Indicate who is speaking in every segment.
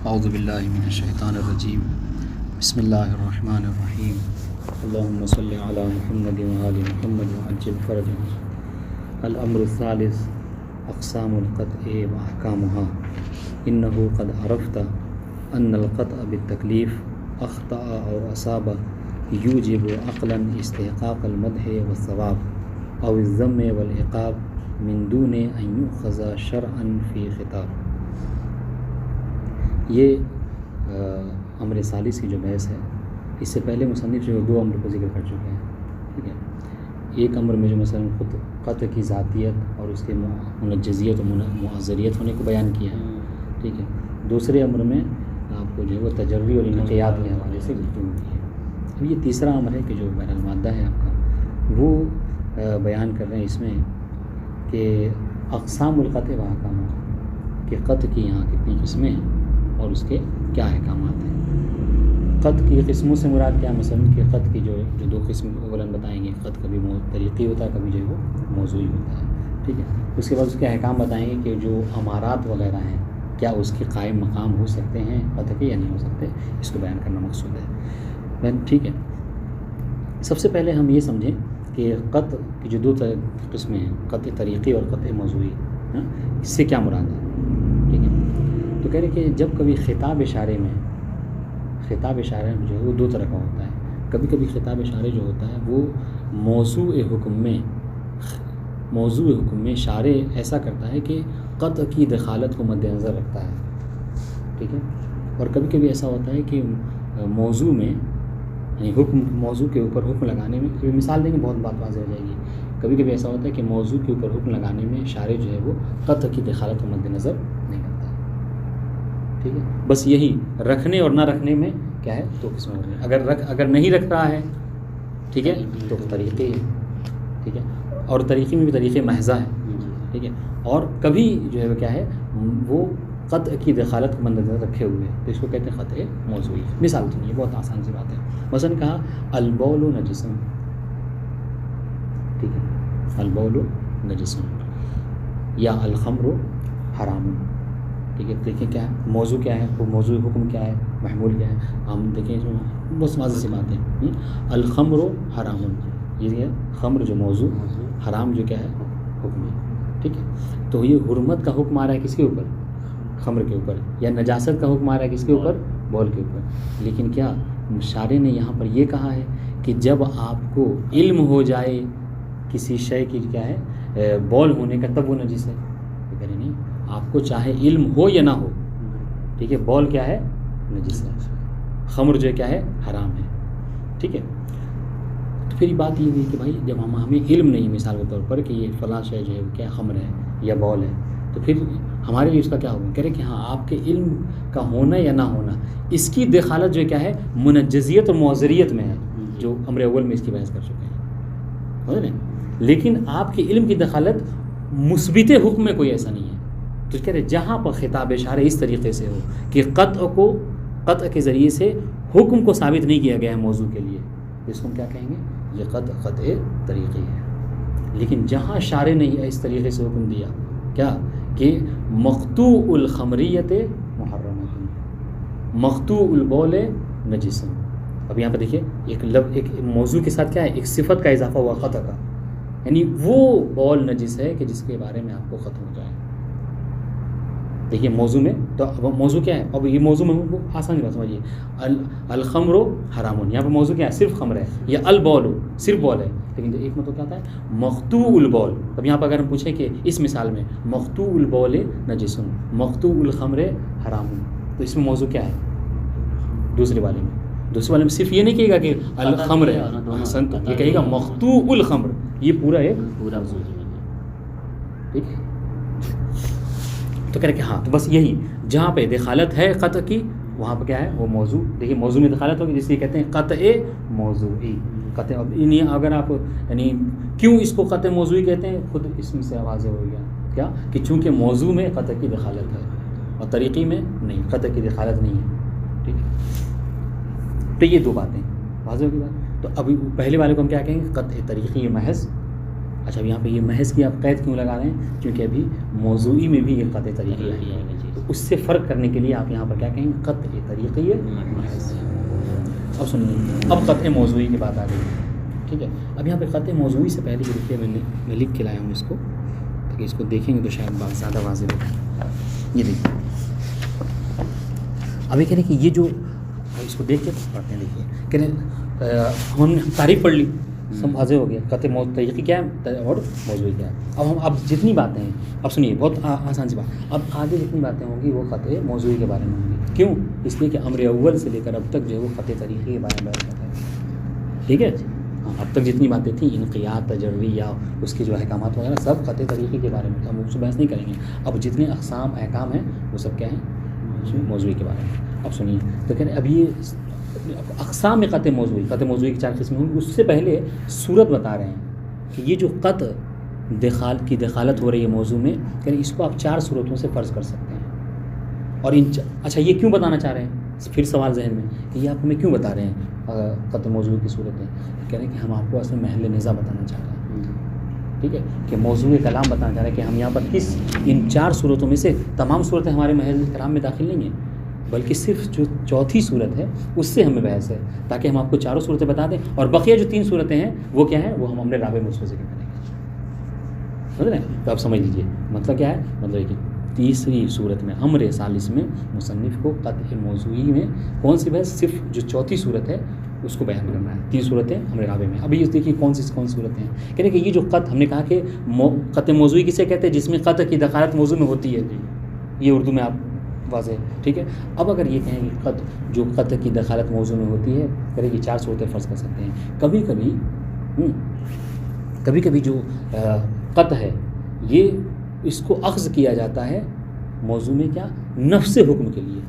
Speaker 1: اعوذ باللہ من الشیطان الرجیم بسم اللہ الرحمن الرحیم اللہم صلی علی محمد وآل محمد وعجل فرجهم الامر الثالث اقسام القطع واحکامها انه قد عرفت ان القطع بالتکلیف اخطأ او اصاب یوجب عقلا استحقاق المدح والثواب او الذم والعقاب من دون ان یؤخذ شرعا فی خطاب۔ یہ امر ثالث کی جو بحث ہے، اس سے پہلے مصنف جو دو امر کو ذکر کر چکے ہیں، ٹھیک ہے۔ ایک امر میں جو مثلا خود قطع کی ذاتیت اور اس کے منجزیت و معذریت ہونے کو بیان کیا ہے، ٹھیک ہے۔ دوسرے امر میں آپ کو جو ہے وہ تجری اور انقیاد کے حوالے سے گفتگو کی ہے۔ اب یہ تیسرا امر ہے کہ جو بہر المادہ ہے آپ کا، وہ بیان کر رہے ہیں اس میں کہ اقسام القطع و احکامات، کہ قطع کی یہاں کتنی قسمیں ہیں اور اس کے کیا احکامات ہیں۔ قطع کی قسموں سے مراد کیا؟ مثلا کہ قطع کی جو دو قسم اولاً بتائیں گے، قطع کبھی طریقی ہوتا ہے، کبھی جو ہے وہ موضوعی ہوتا ہے، ٹھیک ہے۔ اس کے بعد اس کے احکام بتائیں گے کہ جو امارات وغیرہ ہیں کیا اس کے قائم مقام ہو سکتے ہیں قطع کے یا نہیں ہو سکتے، اس کو بیان کرنا مقصود ہے، ٹھیک ہے۔ سب سے پہلے ہم یہ سمجھیں کہ قطع کی جو دو قسمیں ہیں، قطع طریقی اور قطع موضوعی، اس سے کیا مراد ہے، ٹھیک ہے۔ تو کہہ رہے کہ جب کبھی خطاب اشارے میں جو ہے وہ دو طرح کا ہوتا ہے۔ کبھی کبھی خطاب اشارے جو ہوتا ہے وہ موضوع حکم میں شارع ایسا کرتا ہے کہ قطع کی دخالت کو مد نظر رکھتا ہے، ٹھیک ہے۔ اور کبھی کبھی ایسا ہوتا ہے کہ موضوع میں یعنی موضوع کے اوپر حکم لگانے میں، کبھی مثال دیں گے بہت بات واضح ہو جائے گی۔ کبھی کبھی ایسا ہوتا ہے کہ موضوع کے اوپر حکم لگانے میں شارع جو ہے وہ قطع کی دخالت کو مد نظر نہیں کرتا، ٹھیک ہے۔ بس یہی رکھنے اور نہ رکھنے میں کیا ہے، دو قسمیں ہو رہی ہیں۔ اگر نہیں رکھ رہا ہے، ٹھیک ہے، تو طریقے ہے، ٹھیک ہے، اور طریقے میں بھی طریقے محضہ ہے، ٹھیک ہے۔ اور کبھی جو ہے وہ کیا ہے، وہ قطع کی دخالت کو مد نظر رکھے ہوئے ہیں، تو اس کو کہتے ہیں قطع موضوعی۔ مثال سنیے، بہت آسان سی بات ہے۔ مثلا کہا البول نجسن، ٹھیک ہے، البول نجسن، یا الخمر حرام، ٹھیک ہے۔ دیکھیں کیا ہے موضوع، کیا ہے وہ موضوع، حکم کیا ہے، محمول کیا ہے، ہم دیکھیں اس میں بہت واضح سی بات ہے۔ الخمر حرام، یہ ہے خمر جو موضوع، حرام جو کیا ہے حکم ہے، ٹھیک ہے۔ تو یہ حرمت کا حکم آ رہا ہے کس کے اوپر؟ خمر کے اوپر۔ یا نجاست کا حکم آ رہا ہے کس کے اوپر؟ بول کے اوپر۔ لیکن کیا شارع نے یہاں پر یہ کہا ہے کہ جب آپ کو علم ہو جائے کسی شے کی کیا ہے بول ہونے کا، تب وہ نجس ہے؟ تو کہہ رہے نہیں، آپ کو چاہے علم ہو یا نہ ہو، ٹھیک ہے، بول کیا ہے، نجس ہے، خمر جو کیا ہے، حرام ہے، ٹھیک ہے۔ تو پھر بات یہ ہوئی کہ بھائی جب ہمیں علم نہیں، مثال کے طور پر کہ یہ فلاں شے جو ہے کیا خمر ہے یا بول ہے، تو پھر ہمارے لیے اس کا کیا ہوگا؟ کہہ رہے کہ ہاں آپ کے علم کا ہونا یا نہ ہونا، اس کی دخالت جو کیا ہے منجزیت اور معذریت میں ہے، جو امر اول میں اس کی بحث کر چکے ہیں، سمجھ رہے ہیں۔ لیکن آپ کے علم کی دخالت مثبت حکم میں کوئی ایسا نہیں ہے۔ تو کہہ رہے جہاں پر خطاب اشارہ اس طریقے سے ہو کہ قطع کے ذریعے سے حکم کو ثابت نہیں کیا گیا ہے موضوع کے لیے، اس کو ہم کیا کہیں گے؟ یہ قطع طریقی ہے۔ لیکن جہاں شارع نے اس طریقے سے حکم دیا کیا کہ مقطوع الخمریت محرمۃ، مقطوع البول نجس۔ اب یہاں پہ دیکھیے ایک موضوع کے ساتھ کیا ہے، ایک صفت کا اضافہ ہوا قطع کا، یعنی وہ بول نجس ہے کہ جس کے بارے میں آپ کو ختم ہو جائے۔ دیکھیے موضوع میں، تو اب موضوع کیا ہے، اب یہ موضوع میں آسان بات سمجھیے، الخمر حرام، یہاں پہ موضوع کیا ہے، صرف خمر ہے، یا البول صرف بول ہے، لیکن ایک مطلب کیا ہوتا ہے مقطوع البول۔ اب یہاں پہ اگر ہم پوچھیں کہ اس مثال میں مقطوع البول نجس، مقطوع الخمر حرام، تو اس میں موضوع کیا ہے؟ دوسرے والے میں صرف یہ نہیں کہے گا کہ الخمر ہے، یہ کہے گا مقطوع الخمر، یہ پورا موضوع، ٹھیک ہے۔ تو کہہ رہے کہ ہاں، تو بس یہی جہاں پہ دخالت ہے قطع کی، وہاں پہ کیا ہے وہ موضوع۔ دیکھیے موضوع میں دخالت ہوگی، جس لیے کہتے ہیں قطع موضوعی، قطع۔ اب اگر آپ یعنی کیوں اس کو قطع موضوعی کہتے ہیں، خود اس میں سے واضح ہو گیا کیا کہ چونکہ موضوع میں قطع کی دخالت ہے اور طریقی میں نہیں، قطع کی دخالت نہیں ہے، ٹھیک ہے۔ تو یہ دو باتیں واضح ہوگی بات۔ تو ابھی پہلے والے کو ہم کیا کہیں گے؟ قطع طریقی محض، اچھا اب یہاں پہ یہ محض کی آپ قید کیوں لگا رہے ہیں؟ کیونکہ ابھی موضوعی میں بھی یہ قطع طریقی ہے، تو اس سے فرق کرنے کے لیے آپ یہاں پر کیا کہیں گے؟ قطع طریقی محض۔ اب سنیے، اب قطع موضوعی کی بات آ گئی، ٹھیک ہے۔ اب یہاں پہ قطع موضوعی سے پہلے یہ دیکھیے میں لکھ کے لایا ہوں اس کو، تاکہ اس کو دیکھیں گے تو شاید بات زیادہ واضح ہوگا۔ یہ دیکھیے ابھی کہہ رہے کہ یہ جو اس کو دیکھ کے پڑھتے ہیں، دیکھیے کہہ رہے ہم نے تعریف پڑھ لی، سب واضح ہو گیا قطع طریقی کیا ہے اور موضوعی کیا ہے۔ اب جتنی باتیں ہیں، اب سنیے بہت آسان سی بات، اب آگے جتنی باتیں ہوں گی وہ قطع موضوعی کے بارے میں ہوں گی۔ کیوں؟ اس لیے کہ امر اول سے لے کر اب تک جو ہے وہ قطع طریقے کے بارے میں بات کرتا ہے، ٹھیک ہے۔ ہاں، اب تک جتنی باتیں تھیں انقیاد، تجربی یا اس کے جو احکامات وغیرہ سب قطع طریقے کے بارے میں، ہم اس کو بحث نہیں کریں گے۔ اب جتنے اقسام احکام ہیں وہ سب کیا ہیں؟ موضوعی کے بارے میں۔ اب سنیے تو کہہ رہے اب یہ اقسام قطع موضوعی کی 4 قسمیں ہوں گی۔ اس سے پہلے صورت بتا رہے ہیں کہ یہ جو قطع کی دخالت ہو رہی ہے موضوع میں، کہ اس کو آپ 4 صورتوں سے فرض کر سکتے ہیں۔ اور اچھا یہ کیوں بتانا چاہ رہے ہیں؟ پھر سوال ذہن میں کہ یہ آپ ہمیں کیوں بتا رہے ہیں قطع موضوع کی صورتیں؟ کہہ رہے ہیں کہ ہم آپ کو اصل محل نزاع بتانا چاہ رہے ہیں، ٹھیک ہے، کہ موضوع کلام بتانا چاہ رہے ہیں کہ ہم یہاں پر ان 4 صورتوں میں سے تمام صورتیں ہمارے محل کلام میں داخل نہیں ہیں، بلکہ صرف جو چوتھی صورت ہے اس سے ہمیں بحث ہے، تاکہ ہم آپ کو 4 صورتیں بتا دیں، اور بقیہ جو 3 صورتیں ہیں وہ کیا ہیں؟ وہ ہم اپنے رابع میں اس کو ذکر کریں گے، سمجھ رہے ہیں؟ تو آپ سمجھ لیجیے مطلب کیا ہے، مطلب کہ تیسری صورت میں امر ثالث میں مصنف کو قطع موضوعی میں کون سی بحث؟ صرف جو چوتھی صورت ہے اس کو بیان کرنا ہے، 3 صورتیں امر رابع میں۔ ابھی یہ دیکھیے کون سی صورتیں ہیں، کہتے ہیں کہ یہ جو قطع ہم نے کہا کہ قطع موضوعی کسے کہتے ہیں؟ جس میں قطع کی دخالت موضوع میں ہوتی ہے، یہ اردو میں آپ واضح، ٹھیک ہے۔ اب اگر یہ کہیں کہ جو قطع کی دخالت موضوع میں ہوتی ہے، کرے کہ 4 صورتیں فرض کر سکتے ہیں۔ کبھی کبھی جو قطع ہے یہ اس کو اخذ کیا جاتا ہے موضوع میں کیا؟ نفس حکم کے لیے۔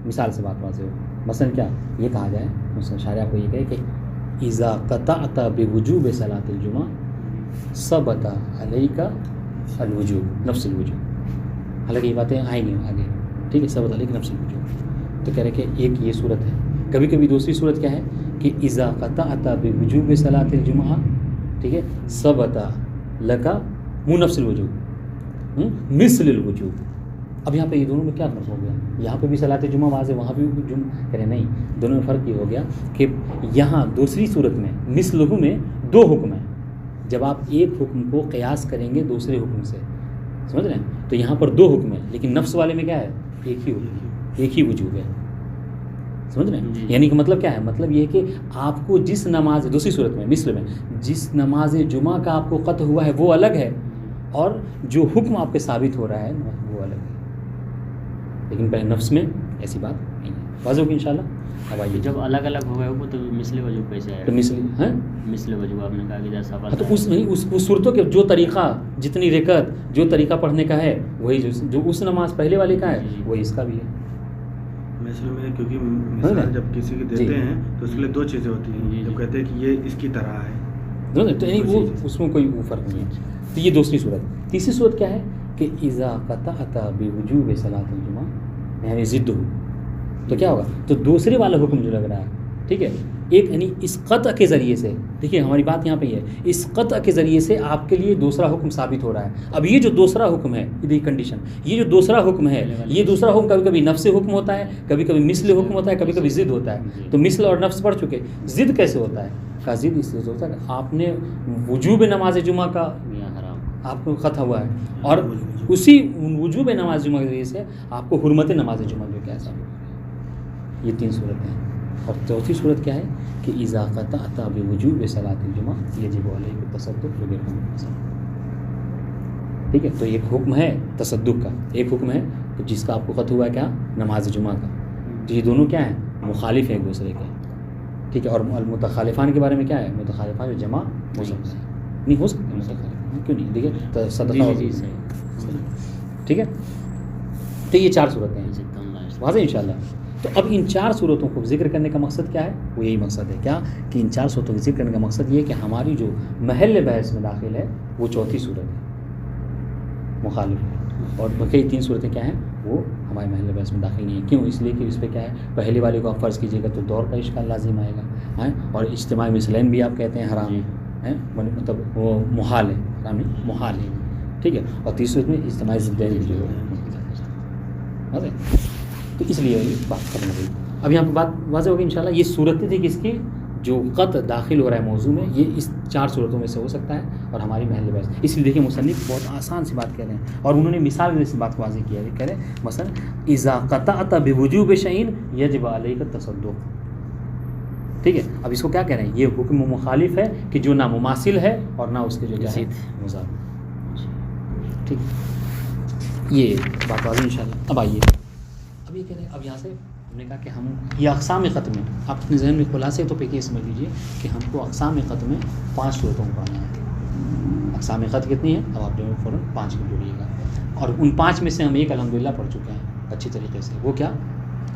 Speaker 1: مثال سے بات واضح ہو، مثلا کیا یہ کہا جائے، مثلا شارع کو یہ کہے کہ اذا قطعت بوجوب صلاۃ الجمعہ ثبت علیک الوجوب نفس الوجوب۔ حالانکہ یہ باتیں آئیں گی آگے، ٹھیک ہے، ثبت علیک نفس الوجوب۔ تو کہہ رہے کہ ایک یہ صورت ہے۔ کبھی کبھی دوسری صورت کیا ہے کہ اذا قطعت بوجوب صلاۃ الجمعہ، ٹھیک ہے، ثبت لک نفس الوجوب مثل الوجوب۔ اب یہاں پہ یہ دونوں میں کیا فرق ہو گیا؟ یہاں پہ بھی صلاۃ جمعہ واضح، وہاں بھی کہہ رہے نہیں، دونوں میں فرق یہ ہو گیا کہ یہاں دوسری صورت میں مثلہ میں 2 حکم ہیں۔ جب آپ ایک حکم کو قیاس کریں گے دوسرے حکم سے، سمجھ رہے ہیں، تو یہاں پر 2 حکم ہیں، لیکن نفس والے میں کیا ہے؟ ایک ہی حکم، ایک ہی وجوب ہے، سمجھ رہے ہیں۔ یعنی کہ مطلب کیا ہے؟ مطلب یہ کہ آپ کو جس نماز، دوسری صورت میں مثل میں جس نماز جمعہ کا آپ کو قطع ہوا ہے وہ الگ ہے، اور جو حکم آپ کے ثابت ہو رہا ہے وہ الگ ہے، لیکن پہلے نفس میں ایسی بات نہیں ہے۔ واضح ہوگی انشاءاللہ۔ اب آئیے،
Speaker 2: جب الگ الگ ہو گئے وہ تو مثل وجوب کیسے آئے؟
Speaker 1: تو
Speaker 2: مثل وجوب آپ نے کہا کہ جیسا
Speaker 1: تو اس صورتوں کے جو طریقہ، جتنی رکعت، جو طریقہ پڑھنے کا ہے وہی جو اس نماز پہلے والے کا ہے وہی اس کا بھی ہے۔
Speaker 3: مثل میں کیونکہ مثال جب کسی کی دیتے ہیں تو اس کے لیے 2 چیزیں ہوتی ہیں، جب کہتے ہیں کہ یہ اس کی طرح ہے،
Speaker 1: تو یعنی وہ اس میں کوئی وہ فرق نہیں ہے۔ تو یہ دوسری صورت۔ تیسری صورت کیا ہے کہ اذا قطعت بوجوب صلاۃ الجمعہ، یعنی ضد ہو، تو کیا ہوگا؟ تو دوسرے والا حکم جو لگ رہا ہے، ٹھیک ہے، ایک یعنی اس قطع کے ذریعے سے، دیکھیے ہماری بات یہاں پہ ہے، اس قطع کے ذریعے سے آپ کے لیے دوسرا حکم ثابت ہو رہا ہے۔ اب یہ جو دوسرا حکم ہے، یہ کنڈیشن، یہ جو دوسرا حکم ہے، یہ دوسرا حکم کبھی کبھی نفس حکم ہوتا ہے، کبھی کبھی مثل حکم ہوتا ہے، کبھی کبھی ضد ہوتا ہے۔ تو مثل اور نفس پڑھ چکے، ضد کیسے ہوتا ہے؟ کا ضد اس لیے ہوتا ہے کہ آپ نے وجوب نماز جمعہ کا آپ کو قطع ہوا ہے، اور اسی وجوب نماز جمعہ کے ذریعے سے آپ کو حرمت نماز جمعہ جو کیا ہے۔ یہ 3 صورتیں ہیں۔ اور چوتھی صورت کیا ہے کہ اذا قطعت بوجوب صلاۃ الجمعہ یجب علیک التصدق بغیر قسم، ٹھیک ہے۔ تو ایک حکم ہے تصدق کا، ایک حکم ہے جس کا آپ کو قطع ہوا ہے کیا؟ نماز جمعہ کا۔ تو یہ دونوں کیا ہیں؟ مخالف ہیں ایک دوسرے کے، ٹھیک ہے۔ اور المتخالفان کے بارے میں کیا ہے؟ متخالفان جو جمع ہو سکتا ہے، نہیں ہو سکتا متخالف، کیوں نہیں؟ دیکھیے صدقہ، ٹھیک ہے۔ تو یہ 4 صورتیں ہیں، واضح انشاءاللہ۔ تو اب ان 4 صورتوں کو ذکر کرنے کا مقصد کیا ہے؟ وہ یہی مقصد ہے کیا کہ ان 4 صورتوں کو ذکر کرنے کا مقصد یہ ہے کہ ہماری جو محل بحث میں داخل ہے وہ چوتھی صورت ہے، مخالف ہے، اور بقیہ 3 صورتیں کیا ہیں؟ وہ ہمارے محل بحث میں داخل نہیں ہیں۔ کیوں؟ اس لیے کہ اس پہ کیا ہے، پہلے والے کو آپ فرض کیجیے گا تو دور کا اشکال لازم آئے گا، اور اجتماعی مثلین بھی آپ کہتے ہیں حرام ہے، ہیں مطلب وہ محال ہے، حرام نہیں محال ہے، ٹھیک ہے. اور تیسری صورت میں اجتماعی زدین جو ہے، تو اس لیے یہ بات کرنا ہوگی. اب یہاں پہ بات واضح ہوگی انشاءاللہ. یہ صورتیں تھی کس کی؟ جو قط داخل ہو رہا ہے موضوع میں، یہ اس 4 صورتوں میں سے ہو سکتا ہے اور ہماری محل بحث. اس لیے دیکھیں مصنف بہت آسان سی بات کہہ رہے ہیں اور انہوں نے مثال سے اس بات کو واضح کیا ہے. کہہ رہے ہیں مثلا اذا قطعت بوجوب شیء یجب علیک التصدق. ٹھیک ہے. اب اس کو کیا کہہ رہے ہیں؟ یہ حکم مخالف ہے کہ جو نہ مماثل ہے اور نہ اس کے جو ہے مضاد. ٹھیک ہے، یہ بات واضح انشاءاللہ. اب آئیے، اب یہ کہہ رہے ہیں، اب یہاں سے ہم نے کہا کہ ہم یہ اقسام قط میں، آپ اپنے ذہن میں خلاصے تو پہ یہ سمجھ لیجیے کہ ہم کو اقسام قط میں 5 صورتوں کو پڑھنا ہے. اقسام قط کتنی ہے؟ اب آپ جو فوراً 5 کو جوڑیے گا. اور ان 5 میں سے ہم ایک الحمدللہ پڑھ چکے ہیں اچھی طریقے سے. وہ کیا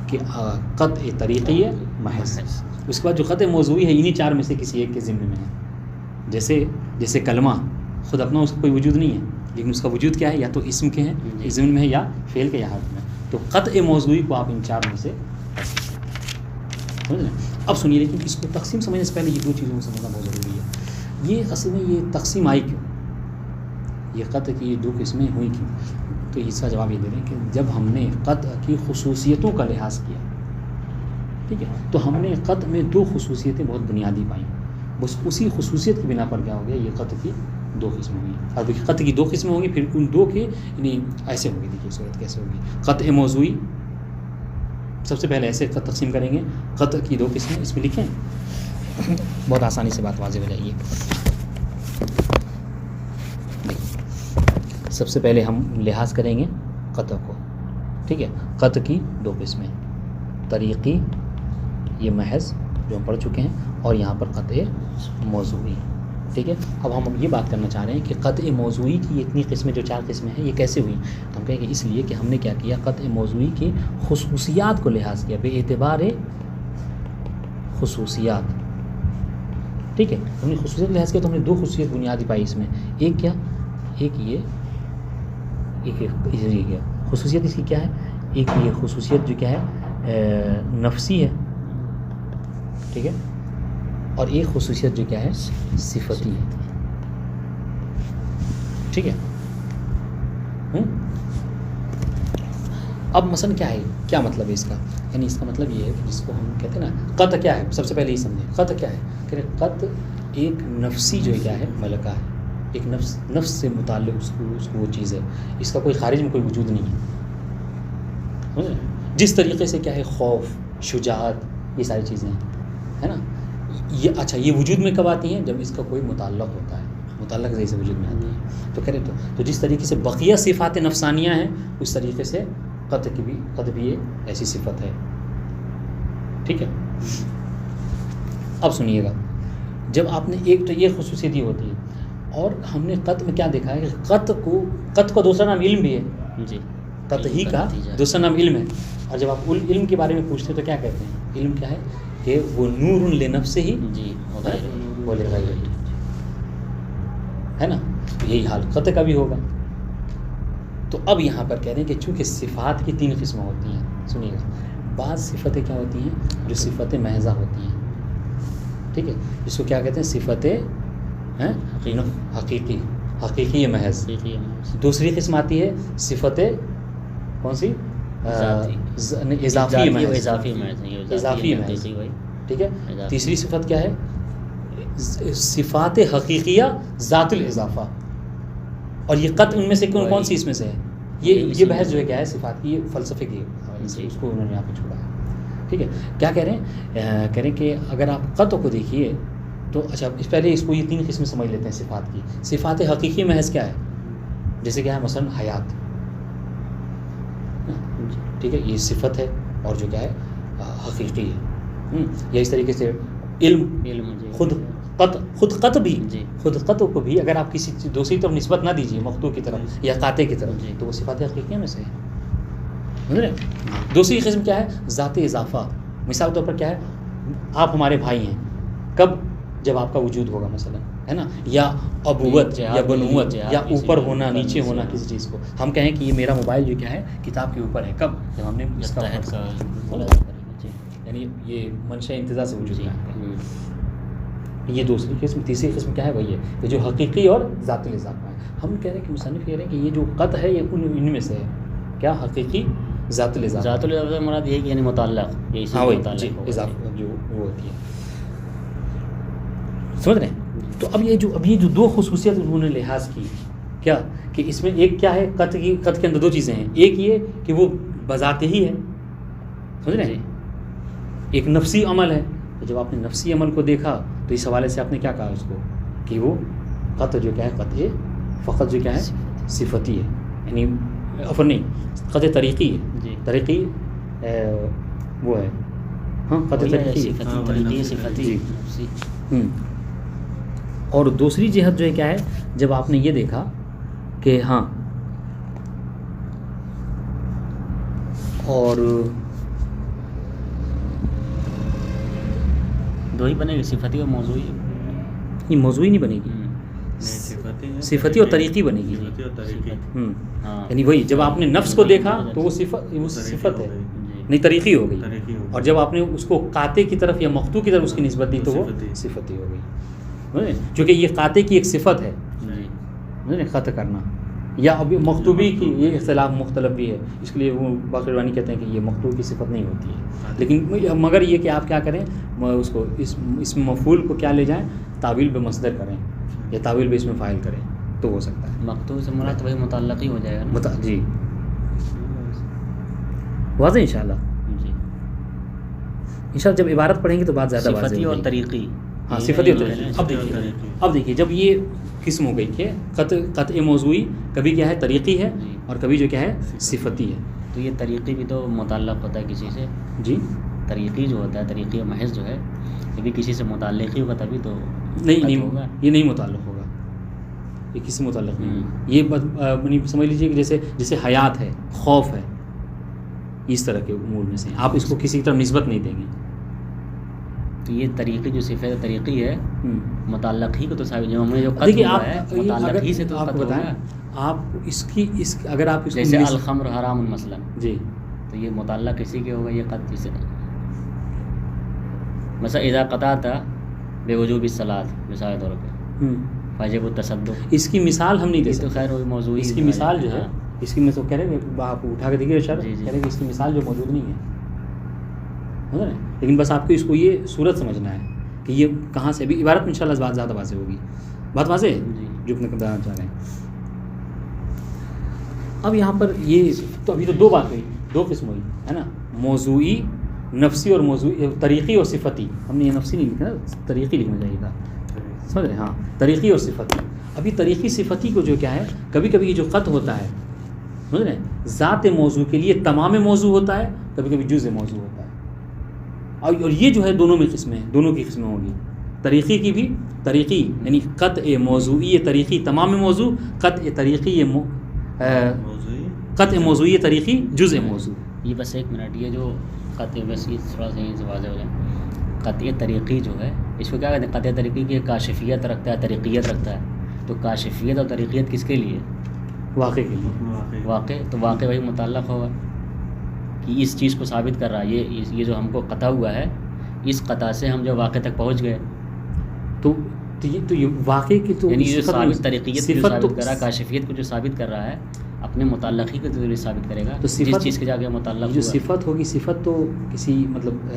Speaker 1: کہ قطع طریقی ہے محض. اس کے بعد جو قطع موضوعی ہے انہی 4 میں سے کسی ایک کے ذمے میں ہے. جیسے کلمہ خود اپنا اس کا کوئی وجود نہیں ہے، لیکن اس کا وجود کیا ہے؟ یا تو اسم کے ہیں، ضمن میں ہے، یا فعل کے یا حرف میں. تو قطع موضوعی کو آپ ان 4 میں سے سمجھ لیں. اب سنیے، لیکن اس کو تقسیم سمجھنے سے پہلے یہ 2 چیزوں کو سمجھنا بہت ضروری ہے. یہ اصل میں یہ تقسیم آئی کیوں؟ یہ قطع کی یہ 2 قسمیں ہوئی کیوں؟ تو اس کا جواب یہ دے رہے ہیں کہ جب ہم نے قطع کی خصوصیتوں کا لحاظ کیا، ٹھیک ہے، تو ہم نے قطع میں 2 خصوصیتیں بہت بنیادی پائیں. بس اسی خصوصیت کی بنا پر کیا ہو گیا؟ یہ قطع کی 2 قسمیں ہوئی. اور قطع کی 2 قسمیں ہوں گی، پھر ان 2 کے یعنی ایسے ہوگی. دیکھیے صورت کیسے ہوگی. قطع موضوعی سب سے پہلے ایسے تقسیم کریں گے. قطع کی 2 قسمیں اس میں لکھیں، بہت آسانی سے بات واضح ہو جائے گی. سب سے پہلے ہم لحاظ کریں گے قطع کو، ٹھیک ہے. قطع کی 2 قسمیں، طریقی یہ محض جو ہم پڑھ چکے ہیں، اور یہاں پر قطع موضوعی، ٹھیک ہے. اب ہم یہ بات کرنا چاہ رہے ہیں کہ قطع موضوعی کی اتنی قسمیں جو 4 قسمیں ہیں یہ کیسے ہوئیں؟ تو ہم کہیں گے اس لیے کہ ہم نے کیا کیا؟ قطع موضوعی کی خصوصیات کو لحاظ کیا بے اعتبار خصوصیات، ٹھیک ہے. ہم نے خصوصیت لحاظ کیا تو ہم نے 2 خصوصیت بنیادی پائی اس میں. ایک کیا؟ ایک یہ خصوصیت اس کی کیا ہے؟ ایک یہ خصوصیت جو کیا ہے؟ نفسی ہے، ٹھیک ہے. اور ایک خصوصیت جو کیا ہے؟ صفتی ہے، ٹھیک ہے. اب مثلا کیا ہے؟ کیا مطلب ہے اس کا؟ یعنی اس کا مطلب یہ ہے کہ جس کو ہم کہتے ہیں نا قطع کیا ہے، سب سے پہلے یہ سمجھیں قطع کیا ہے. کہ قطع ایک نفسی جو کیا ہے ملکہ ہے، ایک نفس سے متعلق اس کو وہ چیز ہے، اس کا کوئی خارج میں کوئی وجود نہیں ہے. جس طریقے سے کیا ہے خوف، شجاعت، یہ ساری چیزیں ہیں، ہے نا. یہ اچھا یہ وجود میں کب آتی ہیں؟ جب اس کا کوئی متعلق ہوتا ہے، متعلق ذریعے سے وجود میں آتی ہیں. تو کرے تو جس طریقے سے بقیہ صفات نفسانیہ ہیں اس طریقے سے قطع بھی یہ ایسی صفت ہے، ٹھیک ہے. اب سنیے گا، جب آپ نے ایک تو یہ خصوصیت یہ ہوتی ہے، اور ہم نے قطع میں کیا دیکھا ہے کہ قطع کا دوسرا نام علم بھی ہے. جی، قطعی کا دوسرا نام علم ہے. اور جب آپ علم کے بارے میں پوچھتے ہیں تو کیا کہتے ہیں؟ علم کیا ہے کہ وہ نور لنفسہ ہی ولغیرہ، ہے نا. یہی حال قطع کا بھی ہوگا. تو اب یہاں پر کہہ رہے ہیں کہ چونکہ صفات کی 3 قسمیں ہوتی ہیں، سنیے گا. بعض صفتیں کیا ہوتی ہیں؟ جو صفتیں محضہ ہوتی ہیں، ٹھیک ہے. اس کو کیا کہتے ہیں؟ صفتیں حقیقی محض. دوسری قسم آتی ہے صفتیں کون سی؟ اضافی محض، ٹھیک ہے. تیسری صفت کیا ہے؟ صفات حقیقیہ ذات الاضافہ. اور یہ قطع ان میں سے کون سی اس میں سے ہے؟ یہ بحث جو ہے کیا ہے صفات کی، یہ فلسفے کی اس کو انہوں نے یہاں پہ چھوڑا ہے، ٹھیک ہے. کیا کہہ رہے ہیں؟ کہہ رہے ہیں کہ اگر آپ قطع کو دیکھیے تو اچھا پہلے اس کو یہ 3 قسمیں سمجھ لیتے ہیں صفات کی. صفات حقیقی محض کیا ہے؟ جیسے کیا ہے مثلا حیات، ٹھیک ہے، یہ صفت ہے اور جو کیا ہے حقیقی ہے. یا اس طریقے سے علم خود قطع بھی، خود قطع کو بھی اگر آپ کسی دوسری طرف نسبت نہ دیجیے مخلوق کی طرف یا قاطع کی طرف، تو وہ صفات حقیقیہ میں سے ہے. دوسری قسم کیا ہے؟ ذات اضافہ. مثال طور پر کیا ہے؟ آپ ہمارے بھائی ہیں کب؟ جب آپ کا وجود ہوگا مثلا، ہے نا. یا ابوت یا بنوت یا اوپر ہونا نیچے ہونا کسی چیز کو. ہم کہیں کہ یہ میرا موبائل جو کیا ہے کتاب کے اوپر ہے، کب؟ جب ہم نے اس کا یعنی یہ منشا انتزاع سے وجود میں آتا ہے. یہ دوسری قسم. تیسری قسم کیا ہے؟ وہی ہے کہ جو حقیقی اور ذات الاضافہ ہے. ہم کہہ رہے ہیں کہ مصنف کہہ رہے ہیں کہ یہ جو قط ہے یہ ان میں سے ہے. کیا؟ حقیقی ذات الاضافہ.
Speaker 2: ذات الاضافہ مراد یہ کہ یعنی متعلق، یہ اسی
Speaker 1: ہاں
Speaker 2: سے
Speaker 1: وہی
Speaker 2: متعلق
Speaker 1: جی
Speaker 2: ہوگا.
Speaker 1: اضافہ جو وہ ہوتی ہے. سمجھ رہے ہیں؟ تو اب یہ جو دو خصوصیت انہوں نے لحاظ کی، کیا کہ اس میں ایک کیا ہے؟ قط کے اندر دو چیزیں ہیں. ایک یہ کہ وہ بذات ہی ہے، سمجھ رہے ہیں، ایک نفسی عمل ہے. تو جب آپ نے نفسی عمل کو دیکھا تو اس حوالے سے آپ نے کیا کہا اس کو کہ وہ قط جو کیا ہے؟ قط فقط جو کیا ہے؟ صفتی ہے. یعنی افر نہیں، قط طریقی ہے.
Speaker 2: جی
Speaker 1: طریقی وہ ہے، ہاں قط طریقی ہے.
Speaker 2: طریقی صفتی.
Speaker 1: اور دوسری جہت جو ہے کیا ہے؟ جب آپ نے یہ دیکھا کہ ہاں اور
Speaker 2: دو ہی بنے گی، صفتی اور موضوعی.
Speaker 1: یہ موضوعی نہیں بنے گی، صفتی اور طریقی بنے گی.
Speaker 3: صفتی اور طریقی.
Speaker 2: ہاں
Speaker 1: یعنی وہی جب آپ نے نفس کو دیکھا تو وہ صفت ہے، نہیں طریقی ہو گئی.
Speaker 3: طریقی ہو گئی.
Speaker 1: اور جب آپ نے اس کو قاطع کی طرف یا مقطوع کی طرف اس کی نسبت دی تو وہ صفتی ہو گئی. چونکہ یہ قاطع کی ایک صفت ہے، خط کرنا، یا ابھی مکتوبی کی یہ اختلاف مختلف بھی ہے. اس کے لیے وہ باقر روانی کہتے ہیں کہ یہ مکتوب کی صفت نہیں ہوتی ہے. لیکن مگر یہ کہ آپ کیا کریں، اس کو اس مفعول کو کیا لے جائیں، تعویل بے مصدر کریں یا تعویل بے اسم فاعل کریں تو ہو سکتا ہے.
Speaker 2: مکتوب سے مراد وہی متعلق ہی ہو جائے گا.
Speaker 1: جی واضح انشاءاللہ.
Speaker 2: جی
Speaker 1: انشاءاللہ جب عبارت پڑھیں گے تو بات زیادہ واضح
Speaker 2: صفتی اور
Speaker 1: ہوگی.
Speaker 2: طریقی.
Speaker 1: ہاں صفتی اور طریقی. اب دیکھیے جب یہ قسم ہو گئی کہ قطع موضوعی کبھی کیا ہے؟ طریقی ہے، اور کبھی جو کیا ہے؟ صفتی ہے.
Speaker 2: تو یہ طریقی بھی تو متعلق ہوتا ہے کسی سے.
Speaker 1: جی
Speaker 2: طریقی جو ہوتا ہے، طریقی محض جو ہے یہ بھی کسی سے متعلق ہی ہوگا تبھی تو
Speaker 1: نہیں
Speaker 2: ہوگا.
Speaker 1: یہ نہیں متعلق ہوگا، یہ کسی سے متعلق نہیں. یہ سمجھ لیجیے کہ جیسے حیات ہے، خوف ہے، اس طرح کے امور میں سے آپ اس کو کسی کی طرف نسبت نہیں دیں گے.
Speaker 2: تو یہ طریقی جو صفت طریقی ہے متعلق ہی کو تو ثابت جو
Speaker 1: دیکھیے
Speaker 2: قطع ہے متعلق ہی سے تو
Speaker 1: آپ کو
Speaker 2: قطع
Speaker 1: بتائیں،
Speaker 2: ہوگا.
Speaker 1: آپ اگر آپ اس کو
Speaker 2: جیسے الخمر حرام مثلا،
Speaker 1: جی
Speaker 2: تو یہ متعلق کسی کے ہوگا، یہ قطع جسے مثلا اذا قطعت بے وجوب الصلاۃ مثال طور پہ واجب التصدق.
Speaker 1: اس کی مثال ہم نہیں دے
Speaker 2: یہ تو
Speaker 1: سکتے.
Speaker 2: خیر وہی موضوعی
Speaker 1: اس کی مثال جو ہے، اس کی میں تو کہہ رہے ہیں آپ اٹھا کے دیکھیے اشارہ،
Speaker 2: جی جی.
Speaker 1: کہہ رہے ہیں کہ اس کی مثال جو موجود نہیں ہے، لیکن بس آپ کو اس کو یہ صورت سمجھنا ہے کہ یہ کہاں سے. ابھی عبارت میں انشاءاللہ بات زیادہ واضح ہوگی. بات واضح ہے
Speaker 2: جی.
Speaker 1: جو اپنے بتانا چاہ رہے ہیں. اب یہاں پر یہ تو ابھی تو دو بات ہوئی، دو قسم ہوئی ہے نا، موضوعی نفسی اور موضوعی طریقی اور صفتی. ہم نے یہ نفسی نہیں لکھا نا، طریقی لکھنا چاہیے تھا. سمجھ رہے؟ ہاں طریقی اور صفتی. ابھی طریقی صفتی کو جو کیا ہے، کبھی کبھی یہ جو خط ہوتا ہے، سمجھ رہے ہیں، ذات موضوع کے لیے تمام موضوع ہوتا ہے، کبھی کبھی جزء موضوع ہوتا ہے. اور یہ جو ہے دونوں میں قسمیں ہیں، دونوں کی قسمیں ہوگی. طریقی کی بھی طریقی یعنی قطع موضوعی طریقی تمام موضوع، قطع طریقی قطع موضوعی طریقی جزء موضوع.
Speaker 2: یہ بس ایک منٹ، یہ جو قطع بس یہ تھوڑا سا یہیں سے واضح ہو جائے. قطع طریقی جو ہے اس کو کیا کہتے ہیں؟ قطع طریقی کی کاشفیت رکھتا ہے، طریقیت رکھتا ہے. تو کاشفیت اور طریقیت کس کے لیے؟
Speaker 1: واقع کے لیے.
Speaker 2: واقع تو واقع وہی متعلق ہوگا کہ اس چیز کو ثابت کر رہا ہے. یہ جو ہم کو قطع ہوا ہے، اس قطع سے ہم جو واقع تک پہنچ گئے،
Speaker 1: تو یہ واقع کی تو
Speaker 2: یعنی جو ثابت طریقیت کو جو ثابت کر رہا ہے،
Speaker 1: صفت
Speaker 2: کاشفیت کو جو ثابت کر رہا ہے، اپنے متعلق ہی کے ذریعے ثابت کرے گا.
Speaker 1: تو
Speaker 2: جس چیز کے جا کے متعلق
Speaker 1: جو
Speaker 2: ہوا.
Speaker 1: صفت ہوگی، صفت تو کسی مطلب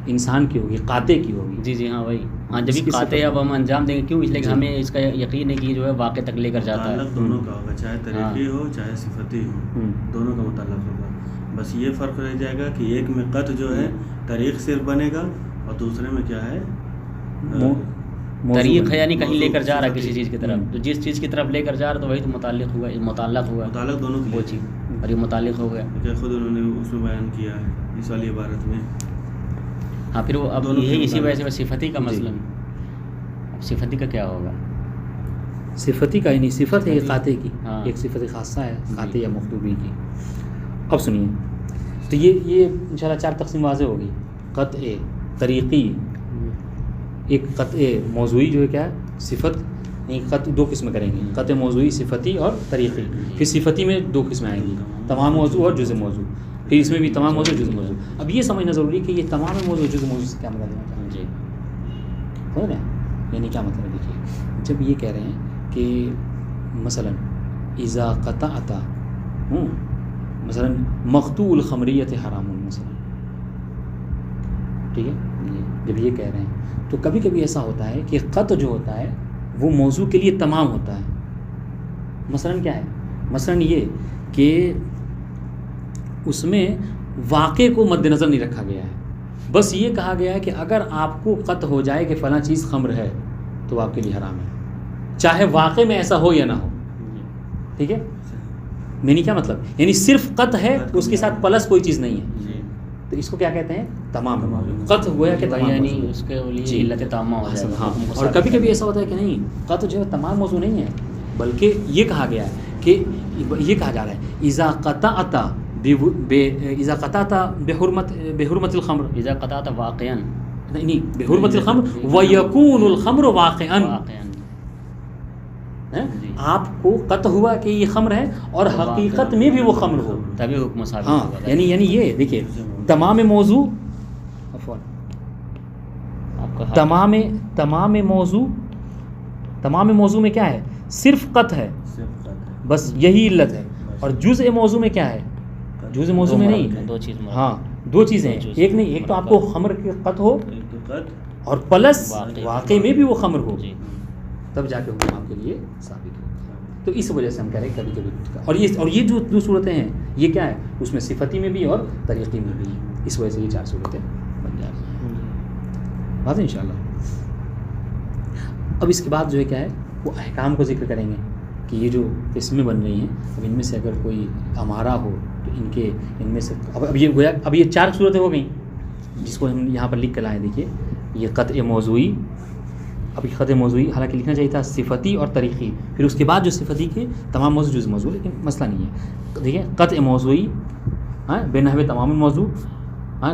Speaker 1: انسان کی ہوگی، قاطع کی ہوگی.
Speaker 2: جی جی ہاں وہی. ہاں جب یہ قاطع ہے اب ہم انجام دیں گے، کیوں؟ اس لیے کہ ہمیں اس کا یقین ہے کہ جو ہے واقع تک لے کر جاتا ہے.
Speaker 3: متعلق دونوں کا ہوگا، چاہے طریقی ہو چاہے صفتی ہو، دونوں کا متعلق ہوگا. بس یہ فرق رہ جائے گا کہ ایک میں قط جو ہے طریق صرف بنے گا، اور دوسرے میں کیا ہے؟
Speaker 2: طریق ہے، یعنی کہیں لے کر جا رہا ہے کسی چیز کی طرف. تو جس چیز کی طرف لے کر جا رہا تو وہی تو متعلق ہوگا. متعلق
Speaker 3: دونوں کی
Speaker 2: وہ چیز، اور یہ متعلق ہو گیا.
Speaker 3: خود انہوں نے اس میں بیان کیا ہے اس والی عبارت میں.
Speaker 2: ہاں پھر وہ اب یہی اسی وجہ سے صفتی کا مسئلہ. اب صفتی کا کیا ہوگا؟
Speaker 1: صفتی کا یعنی صفت ہے قاطع کی، ایک صفت خاصہ ہے قاطع یا مخطوبی کی. اب سنیے تو یہ انشاءاللہ 4 تقسیم واضح ہوگی. قطع طریقی، ایک قطع موضوعی جو ہے کیا ہے؟ صفت. یعنی قطع 2 قسم کریں گے، قطع موضوعی صفتی اور طریقی. پھر صفتی میں 2 قسمیں آئیں گی، تمام موضوع اور جزء موضوع. پھر اس میں بھی تمام موضوع جزء موضوع. اب یہ سمجھنا ضروری ہے کہ یہ تمام موضوع جزء موضوع سے کیا مطلب ہے.
Speaker 2: جی
Speaker 1: سمجھ رہے ہیں؟ یعنی کیا مطلب ہے؟ دیکھیے جب یہ کہہ رہے ہیں کہ مثلا اذا قطعت مثلا مقطوع الخمریت حرام مثلا، ٹھیک ہے، جب یہ کہہ رہے ہیں تو کبھی کبھی ایسا ہوتا ہے کہ قطع جو ہوتا ہے وہ موضوع کے لیے تمام ہوتا ہے. مثلا کیا ہے؟ مثلا یہ کہ اس میں واقع کو مد نظر نہیں رکھا گیا ہے، بس یہ کہا گیا ہے کہ اگر آپ کو قطع ہو جائے کہ فلاں چیز خمر ہے تو آپ کے لیے حرام ہے، چاہے واقع میں ایسا ہو یا نہ ہو. ٹھیک ہے، میں نے کیا مطلب، یعنی صرف قطع ہے اس کے ساتھ پلس کوئی چیز نہیں ہے، تو اس کو کیا کہتے ہیں؟ تمام. قطع گویا کہ تمام
Speaker 2: یعنی
Speaker 1: موضوع.
Speaker 2: اس کے لیے علت تامہ ہو جائے گا.
Speaker 1: ہاں، اور کبھی کبھی ایسا ہوتا ہے کہ نہیں، قطع جو ہے تمام موضوع نہیں ہے، بلکہ یہ کہا گیا ہے کہ یہ کہا جا رہا ہے اذا قطعت اذا قطعت بحرمت الخمر،
Speaker 2: اذا قطعت واقعا
Speaker 1: نہیں بحرمت الخمر ويكون الخمر واقعا. آپ کو قطع ہوا کہ یہ خمر ہے اور حقیقت میں بھی وہ خمر ہو،
Speaker 2: تبھی حکم ثابت
Speaker 1: ہاں.
Speaker 2: ہوگا.
Speaker 1: یعنی یہ دیکھیے تمام موضوع
Speaker 2: آپ کا
Speaker 1: تمام موضوع میں کیا ہے؟ صرف قطع ہے، بس یہی علت ہے. اور جزء موضوع میں کیا ہے؟ جزء موضوع میں نہیں،
Speaker 2: دو چیز
Speaker 1: ہاں دو چیزیں ہیں، ایک نہیں، ایک تو آپ کو خمر کی قطع ہو اور پلس واقع میں بھی وہ خمر ہو، تب جا کے حکم آپ کے لیے ثابت ہو. تو اس وجہ سے ہم کہہ رہے ہیں کبھی کبھی. اور یہ جو صورتیں ہیں یہ کیا ہے؟ اس میں صفتی میں بھی اور طریقی میں بھی، اس وجہ سے یہ 4 صورتیں بن جاتی ہیں. بات ہے انشاءاللہ. اب اس کے بعد جو ہے کیا ہے، وہ احکام کو ذکر کریں گے کہ یہ جو قسمیں بن رہی ہیں، اب ان میں سے اگر کوئی امارہ ہو تو ان میں سے اب یہ گویا اب یہ 4 صورتیں ہو گئیں جس کو ہم یہاں پر لکھ کر لائیں. دیکھیے یہ قطع موضوعی، اب یہ قطع موضوعی حالانکہ لکھنا چاہیے تھا صفتی اور طریقی، پھر اس کے بعد جو صفتی کے تمام موضوع جز موضوع، لیکن مسئلہ نہیں ہے. دیکھیے قطع موضوعی بے نحو تمام الموضوع،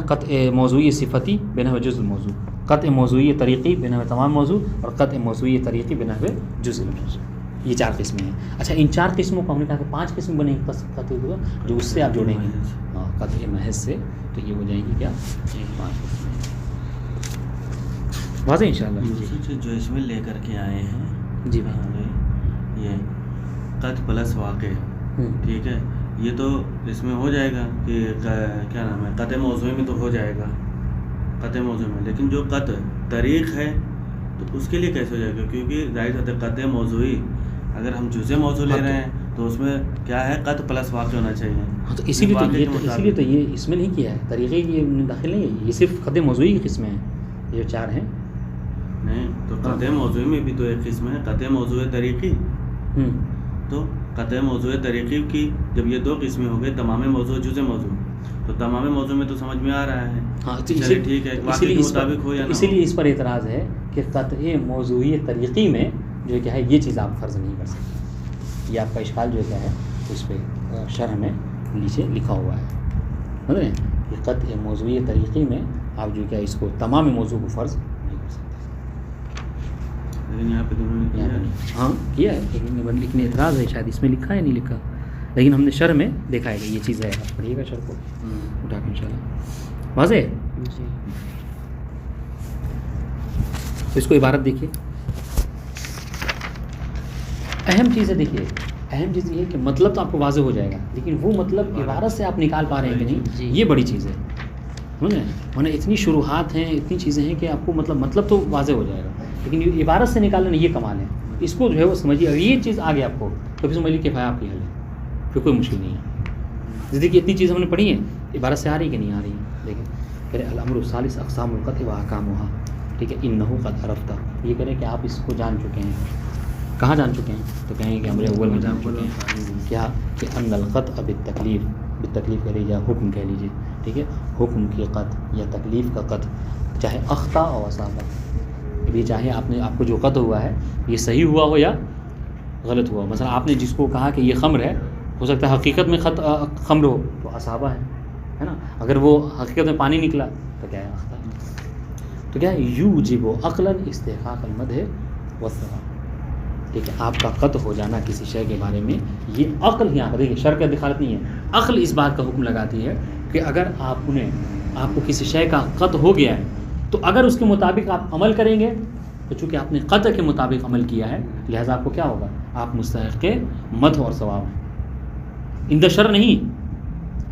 Speaker 1: قطع موضوعی صفتی بے نحو جز الموضوع، قطع موضوعی طریقی بے نحو تمام موضوع، اور قطع موضوعی طریقی بے نحو جز الموضوع. یہ 4 قسمیں ہیں. اچھا ان 4 قسموں کو ہم نے کہا کہ 5 قسم بنے گی قطع ہوگا جو اس سے آپ جوڑیں گے. ہاں قطع محض سے، تو یہ ہو جائیں گی کیا 5 قسمیں. واضح انشاءاللہ.
Speaker 3: جو اس میں لے کر کے آئے ہیں
Speaker 1: جی
Speaker 3: یہ قطع پلس واقع، ٹھیک ہے، یہ تو اس میں ہو جائے گا کہ کیا نام ہے، قطع موضوعی میں تو ہو جائے گا قطع موضوع میں، لیکن جو قطع طریق ہے تو اس کے لیے کیسے ہو جائے گا؟ کیونکہ ظاہر ہے قطع موضوعی اگر ہم جزء موضوع لے رہے ہیں تو اس میں کیا ہے، قطع پلس واقع ہونا چاہیے.
Speaker 1: ہاں تو اسی لیے تو یہ اس میں نہیں کیا ہے، طریقے کی داخل نہیں ہے، یہ صرف قطع موضوعی کی قسمیں ہیں یہ جو 4 ہیں.
Speaker 3: نہیں تو قطع موضوعی میں بھی تو ایک قسم ہے قطع موضوع طریقی. تو قطع موضوع طریقی کی جب یہ 2 قسمیں ہو گئی، تمام موضوع جزء موضوع، تو تمام موضوع میں تو سمجھ میں آ رہا ہے.
Speaker 1: ہاں
Speaker 3: ٹھیک ہے، واقع کے مطابق ہو یا نہ ہو.
Speaker 1: اسی لیے اس پر اعتراض ہے کہ قطع موضوعی طریقی میں جو کیا ہے یہ چیز آپ فرض نہیں کر سکتے. یہ آپ کا اشکال جو کیا ہے اس پہ شرح میں نیچے لکھا ہوا ہے، سمجھ رہے ہیں کہ قطع موضوعی طریقی میں آپ جو کیا اس کو تمام موضوع کو فرض نہیں کر سکتے.
Speaker 3: لیکن یہاں پہ دونوں نے
Speaker 1: ہاں کیا ہے، لیکن اعتراض ہے شاید اس میں لکھا ہے نہیں لکھا، لیکن ہم نے شرح میں دیکھا ہے کہ یہ چیز ہے. آپ پڑھیے گا شرح کو اٹھا کے انشاءاللہ. واضح. تو اس کو عبارت دیکھیے. اہم چیز ہے، دیکھیے اہم چیز یہ ہے کہ مطلب تو آپ کو واضح ہو جائے گا، لیکن وہ مطلب عبارت سے آپ نکال پا رہے ہیں کہ نہیں، یہ بڑی چیز ہے. سمجھ رہے ہیں، ورنہ اتنی شروحات ہیں، اتنی چیزیں ہیں کہ آپ کو مطلب تو واضح ہو جائے گا، لیکن یہ عبارت سے نکالنا یہ کمال ہے. اس کو جو ہے وہ سمجھیے. اگر یہ چیز آ گیا آپ کو تو پھر سمجھ لیجیے کہ آپ کی حل ہے، پھر کوئی مشکل نہیں ہے. دیکھیے اتنی چیز ہم نے پڑھی ہیں، عبارت سے آ رہی کہ نہیں آ رہی ہے. دیکھیں پہلے الامر الثالث اقسام القطع و احکامها، ٹھیک ہے، انه قد عرفت. یہ کریں کہ آپ اس کو جان چکے ہیں. کہاں جان چکے ہیں؟ تو کہیں کہ امر اول میں جان چکے ہیں. کیا کہ ان القطع بالتکلیف کہہ لیجیے، حکم کہہ لیجیے، ٹھیک ہے، حکم کی قطع یا تکلیف کا قطع، چاہے اخطا اور اصابہ، ابھی چاہے آپ کو جو قطع ہوا ہے یہ صحیح ہوا ہو یا غلط ہوا ہو. مثلا آپ نے جس کو کہا کہ یہ خمر ہے، ہو سکتا ہے حقیقت میں خمر ہو تو اصابہ ہے نا. اگر وہ حقیقت میں پانی نکلا تو کیا ہے، اخطا. تو کیا ہے، یوجب عقلا استحقاق المدح والثواب. ٹھیک ہے، آپ کا قطع ہو جانا کسی شے کے بارے میں، یہ عقل یہاں پر دیکھیے شرع کا دخالت نہیں ہے، عقل اس بات کا حکم لگاتی ہے کہ اگر آپ کو کسی شے کا قطع ہو گیا ہے تو اگر اس کے مطابق آپ عمل کریں گے تو چونکہ آپ نے قطع کے مطابق عمل کیا ہے لہٰذا آپ کو کیا ہوگا، آپ مستحق مدح اور ثواب ہیں، عند شر نہیں،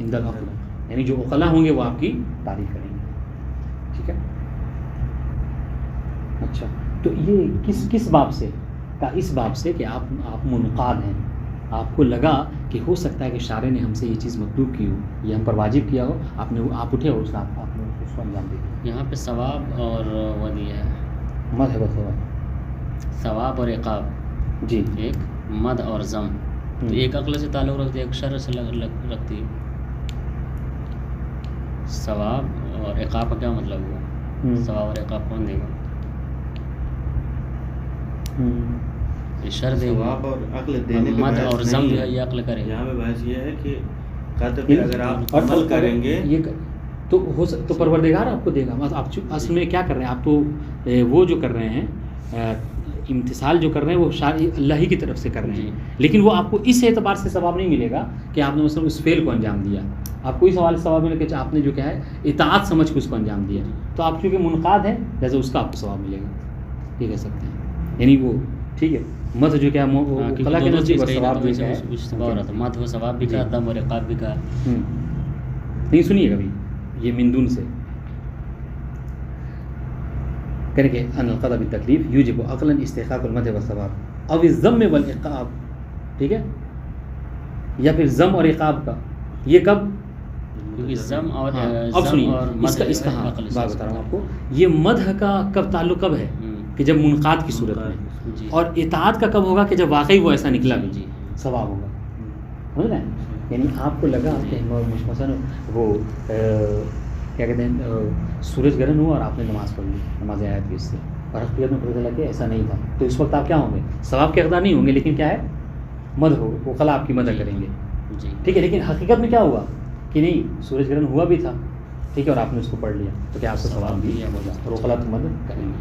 Speaker 1: عند العقل، یعنی جو عقلاء ہوں گے وہ آپ کی تعریف کریں گے. ٹھیک ہے. اچھا تو یہ کس باب سے کا، اس باب سے کہ آپ منقاد ہیں، آپ کو لگا کہ ہو سکتا ہے کہ شارع نے ہم سے یہ چیز مطلوب کی ہو، یہ ہم پر واجب کیا ہو، آپ اٹھے ہو اس کا، آپ نے اس کو انجام دے دیا.
Speaker 2: یہاں پہ ثواب اور وہ دیا ہے
Speaker 1: مد ہے و ثواب.
Speaker 2: ثواب اور عقاب،
Speaker 1: جی
Speaker 2: ایک مد اور ضم، تو ایک عقل سے تعلق رکھتی ہے، ایک شر سے رکھتی ہے. ثواب اور عقاب کا کیا مطلب ہوا؟ ثواب اور عقاب کون دے گا؟ یہ شر دے گا،
Speaker 3: ثواب اور عقل دینے پہ
Speaker 2: مد
Speaker 3: بحث
Speaker 2: اور ضم
Speaker 3: نہیں
Speaker 2: جو ہے
Speaker 3: ہے.
Speaker 2: یہ عقل کرے.
Speaker 3: یہاں پہ بحث یہ ہے کہ قطع پہ اگر آپ عمل کریں گے
Speaker 1: یہ تو پروردگار آپ کو دے گا. آپ اصل میں کیا کر رہے ہیں، آپ تو وہ جو کر رہے ہیں امتثال جو کر رہے ہیں وہ اللہ ہی کی طرف سے کر رہے ہیں، لیکن وہ آپ کو اس اعتبار سے ثواب نہیں ملے گا کہ آپ نے مثلا اس فعل کو انجام دیا. آپ کو اس حوالے سے ثواب ملے کہ آپ نے جو کیا ہے اطاعت سمجھ کے اس کو انجام دیا، تو آپ چونکہ منقاد ہیں لہٰذا اس کا آپ کو ثواب ملے گا. یہ کہہ سکتے ہیں، یعنی وہ ٹھیک ہے مت جو کیا خلا کے نزدیک اور ثواب جو ہے
Speaker 2: مد و ثواب بھی کہا، دم اور عقاب بھی کہا.
Speaker 1: نہیں سنیے کبھی یہ مندون سے کریں کہ ان القطع بالتکلیف یوجب عقلا استحقاق المدح والثواب او الذم والعقاب. ٹھیک ہے، یا پھر ضم اور عقاب کا، یہ کب؟
Speaker 2: کیونکہ ضم اور
Speaker 1: اب سنیے اس کا بات بتا رہا ہوں آپ کو. یہ مدح کا کب تعلق کب ہے کہ جب منقاد کی صورت میں، اور اطاعت کا کب ہوگا کہ جب واقعی وہ ایسا نکلا بھی ثواب ہوگا. سمجھ رہے ہیں؟ یعنی آپ کو لگا کہ مثلا وہ کیا کہتے ہیں سورج گرہن ہوا اور آپ نے نماز پڑھ لی، نماز آیت کی اس سے، اور حقیقت میں پتہ چلا کہ ایسا نہیں تھا، تو اس وقت آپ کیا ہوں گے؟ ثواب کے حقدار نہیں ہوں گے، لیکن کیا ہے مدح ہو، وہ خلا آپ کی مدح کریں گے. ٹھیک ہے، لیکن حقیقت میں کیا ہوا کہ نہیں سورج گرہن ہوا بھی تھا، ٹھیک ہے، اور آپ نے اس کو پڑھ لیا، تو کیا آپ کو ثواب بھی ہوگا اور وہ خلا کی مدد کریں گے.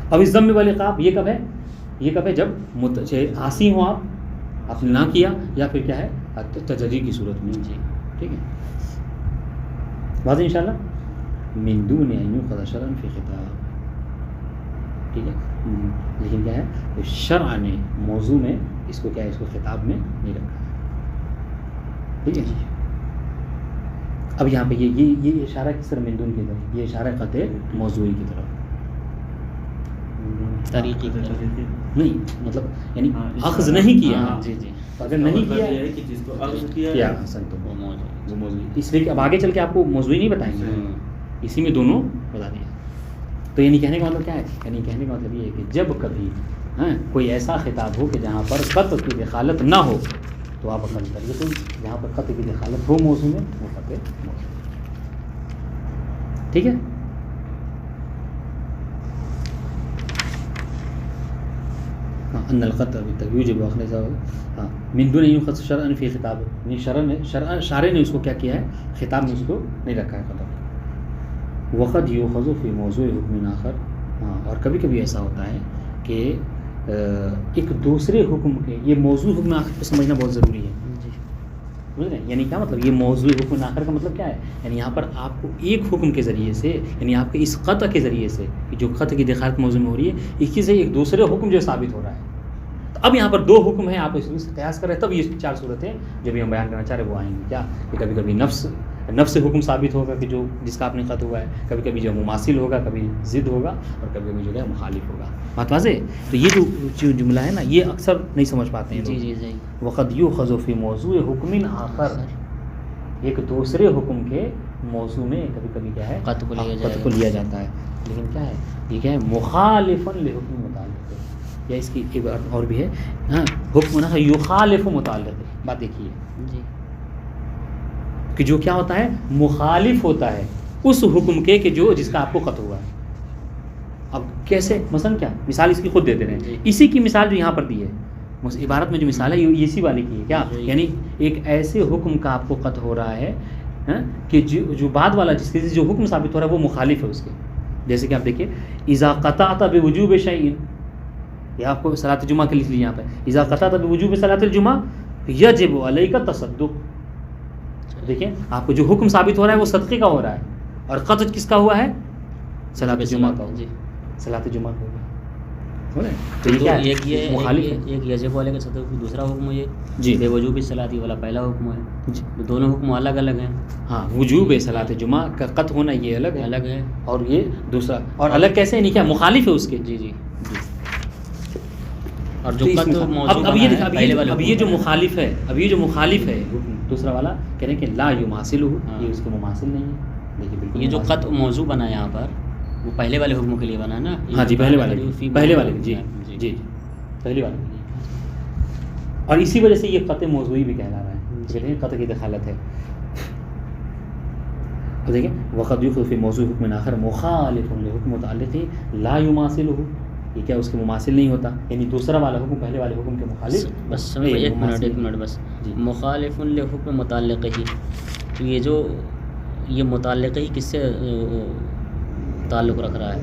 Speaker 1: اب اس ضم والعقاب یہ کب ہے؟ یہ کب ہے؟ جب عاصی ہوں آپ نے نہ کیا، یا پھر کیا ہے تجری کی صورت میں. ٹھیک ہے، واضح انشاءاللہ. من دون ان یؤخذ شرعا فی خطاب. ٹھیک ہے، لیکن کیا ہے شرع نے موضوع میں اس کو کیا ہے، اس کو خطاب میں نہیں رکھا. ٹھیک ہے. اب یہاں پہ یہ اشارہ کس طرح من دون کی طرف، یہ اشارہ قطع موضوعی کی طرف
Speaker 2: طریقی
Speaker 1: نہیں، مطلب یعنی اخذ نہیں کیا.
Speaker 2: جی جی،
Speaker 1: اگر نہیں کیا
Speaker 3: یہ ہے کہ جس کو اخذ کیا
Speaker 1: کیا حسن تو
Speaker 2: وہ موجود.
Speaker 1: وہ موضوعی، اس لیے کہ اب آگے چل کے آپ کو موضوعی نہیں بتائیں گے، اسی میں دونوں بتا دیا. تو یعنی کہنے کا مطلب کیا ہے؟ یعنی کہنے کا مطلب یہ ہے کہ جب کبھی کوئی ایسا خطاب ہو کہ جہاں پر قطع کی دخالت نہ ہو تو آپ عقل کریے، تو جہاں پر قطع کی دخالت ہو موضوع میں وہ قطع موضوع. ٹھیک ہے. ان القطع یوجب عقلا من دون ان یؤخذ شرعا فی خطاب، شارع نے اس کو کیا کیا ہے، خطاب میں اس کو نہیں رکھا ہے قطع. وقد یؤخذ فی موضوع حکم آخر. اور کبھی کبھی ایسا ہوتا ہے کہ ایک دوسرے حکم کے، یہ موضوع حکم آخر کو سمجھنا بہت ضروری ہے. سمجھ رہے ہیں؟ یعنی کیا مطلب یہ موضوع حکم آخر کا مطلب کیا ہے؟ یعنی یہاں پر آپ کو ایک حکم کے ذریعے سے، یعنی آپ کے اس قطع کے ذریعے سے جو قطع کی دخالت موضوع میں ہو رہی ہے، اس سے ایک دوسرے حکم جو ثابت ہو رہا ہے. تو اب یہاں پر دو حکم ہیں، آپ اس سے قیاس کر رہے ہیں، تب یہ چار صورتیں جب ہم بیان کرنا چاہ رہے ہیں وہ آئیں گی. کیا کہ کبھی کبھی نفس حکم ثابت ہوگا کہ جو جس کا آپ نے قطع ہوا ہے، کبھی کبھی جو مماثل ہوگا، کبھی ضد ہوگا، اور کبھی کبھی جو ہے مخالف ہوگا. بات واضح؟ تو یہ جو جملہ ہے نا، یہ اکثر نہیں سمجھ پاتے ہیں.
Speaker 2: جی جی جی.
Speaker 1: وقد یؤخذ فی موضوع حکم آخر، ایک دوسرے حکم کے موضوع میں کبھی کبھی کیا ہے
Speaker 2: قطع
Speaker 1: کو لیا جاتا ہے، لیکن کیا ہے یہ کیا ہے مخالفا لحکم متعلق ہے، یا اس کی عبارت اور بھی ہے حکم نہ یخالف متعلق. بات دیکھیے
Speaker 2: جی
Speaker 1: کہ جو کیا ہوتا ہے مخالف ہوتا ہے اس حکم کے کہ جو جس کا آپ کو قطع ہوا ہے. اب کیسے؟ مثلا کیا مثال اس کی خود دیتے رہے، اسی کی مثال جو یہاں پر دی ہے عبارت میں جو مثال ہے یہ اسی والی کی ہے. کیا یعنی ایک ایسے حکم کا آپ کو قطع ہو رہا ہے کہ جو بعد والا جس کے جو حکم ثابت ہو رہا ہے وہ مخالف ہے اس کے. جیسے کہ آپ دیکھیے اذا قطعت بوجوب شیء، یہ آپ کو صلاۃ الجمعہ کے لکھ لیجیے یہاں پہ، اذا قطعت بوجوب صلاۃ الجمعہ یجب علیک التصدق. دیکھیں آپ کو جو حکم ثابت ہو رہا ہے وہ صدقے کا ہو رہا ہے، اور قطع کس کا ہوا ہے؟ صلاۃ الجمعہ کا.
Speaker 2: جی
Speaker 1: صلاۃ الجمعہ کا. تو یہ کیا ہے؟
Speaker 2: ایک یہ
Speaker 1: مخالف ہے.
Speaker 2: ایک یجب والے کے ساتھ دوسرا حکم یہ
Speaker 1: جی
Speaker 2: بے وجوب صلاۃ والا پہلا حکم ہے.
Speaker 1: جی
Speaker 2: دونوں حکم الگ الگ ہیں.
Speaker 1: ہاں وجوب صلاۃ جمعہ کا قط ہونا یہ الگ ہے،
Speaker 2: الگ ہے.
Speaker 1: اور یہ دوسرا. اور الگ کیسے؟ نہیں کیا مخالف ہے اس کے.
Speaker 2: جی جی. اور جو
Speaker 1: تو اس
Speaker 2: قط
Speaker 1: میں-
Speaker 2: موضوع
Speaker 1: اب یہ
Speaker 2: بنا ہے پہلے والے
Speaker 1: اب
Speaker 2: حکم
Speaker 1: یہ جو
Speaker 2: میں.
Speaker 1: مخالف ہے، اب یہ جو مخالف ہے دوسرا والا کہہ رہے ہیں کہ لا یماثل ہو،
Speaker 2: ہاں.
Speaker 1: یہ اس کے مماثل نہیں ہے. دیکھیے بالکل
Speaker 2: یہ جو
Speaker 1: مماثل.
Speaker 2: قط موضوع بنا ہے یہاں پر وہ پہلے والے حکم کے لیے بنا ہے نا.
Speaker 1: ہاں جی پہلے والے
Speaker 2: فی
Speaker 1: پہلے والے جی
Speaker 2: جی
Speaker 1: جی پہلے والے. اور اسی وجہ سے یہ قطع موضوعی بھی کہلا رہا ہے، کہتے ہیں قطع کی دخالت ہے. اب دیکھیں وقت یخذ فی موضوع حکم آخر مخالف لحکم متعلق لا یماثلہ، یہ کیا اس کے مماثل نہیں ہوتا، یعنی دوسرا والا حکم پہلے والے حکم کے مخالف.
Speaker 2: بس سمجھ ایک منٹ بس.
Speaker 1: جی.
Speaker 2: مخالف لحکم متعلق ہی، تو یہ جو یہ متعلق ہی کس سے تعلق رکھ رہا ہے؟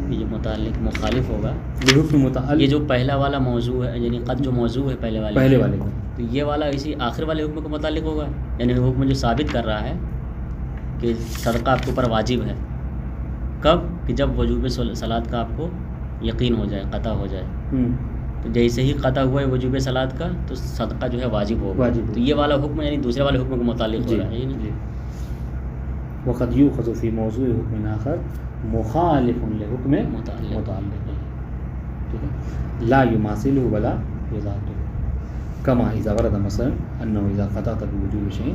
Speaker 2: یہ جو متعلق مخالف ہوگا
Speaker 1: لحکم متعلق
Speaker 2: یہ جو پہلا والا موضوع ہے، یعنی قد جو موضوع ہے پہلے والے
Speaker 1: کا
Speaker 2: تو یہ والا اسی آخر والے حکم کو متعلق ہوگا. یعنی حکم جو ثابت کر رہا ہے کہ صدقہ آپ کے اوپر واجب ہے. کب؟ کہ جب وجوب صلاۃ کا آپ کو یقین ہو جائے، قطع ہو جائے. تو جیسے ہی قطع ہوا ہے وجوب صلاۃ کا تو صدقہ جو ہے واجب ہوگا. تو یہ والا حکم یعنی دوسرے والے حکم کو متعلق ہو رہا ہے.
Speaker 1: جی. وقد یؤخذ فی موضوع حکم آخر مخالف لحکم متعلق، ٹھیک ہے، لا یماثلہ ولا یضادہ، کما اذا ورد مثلا انه اذا قطعت بوجوب شیء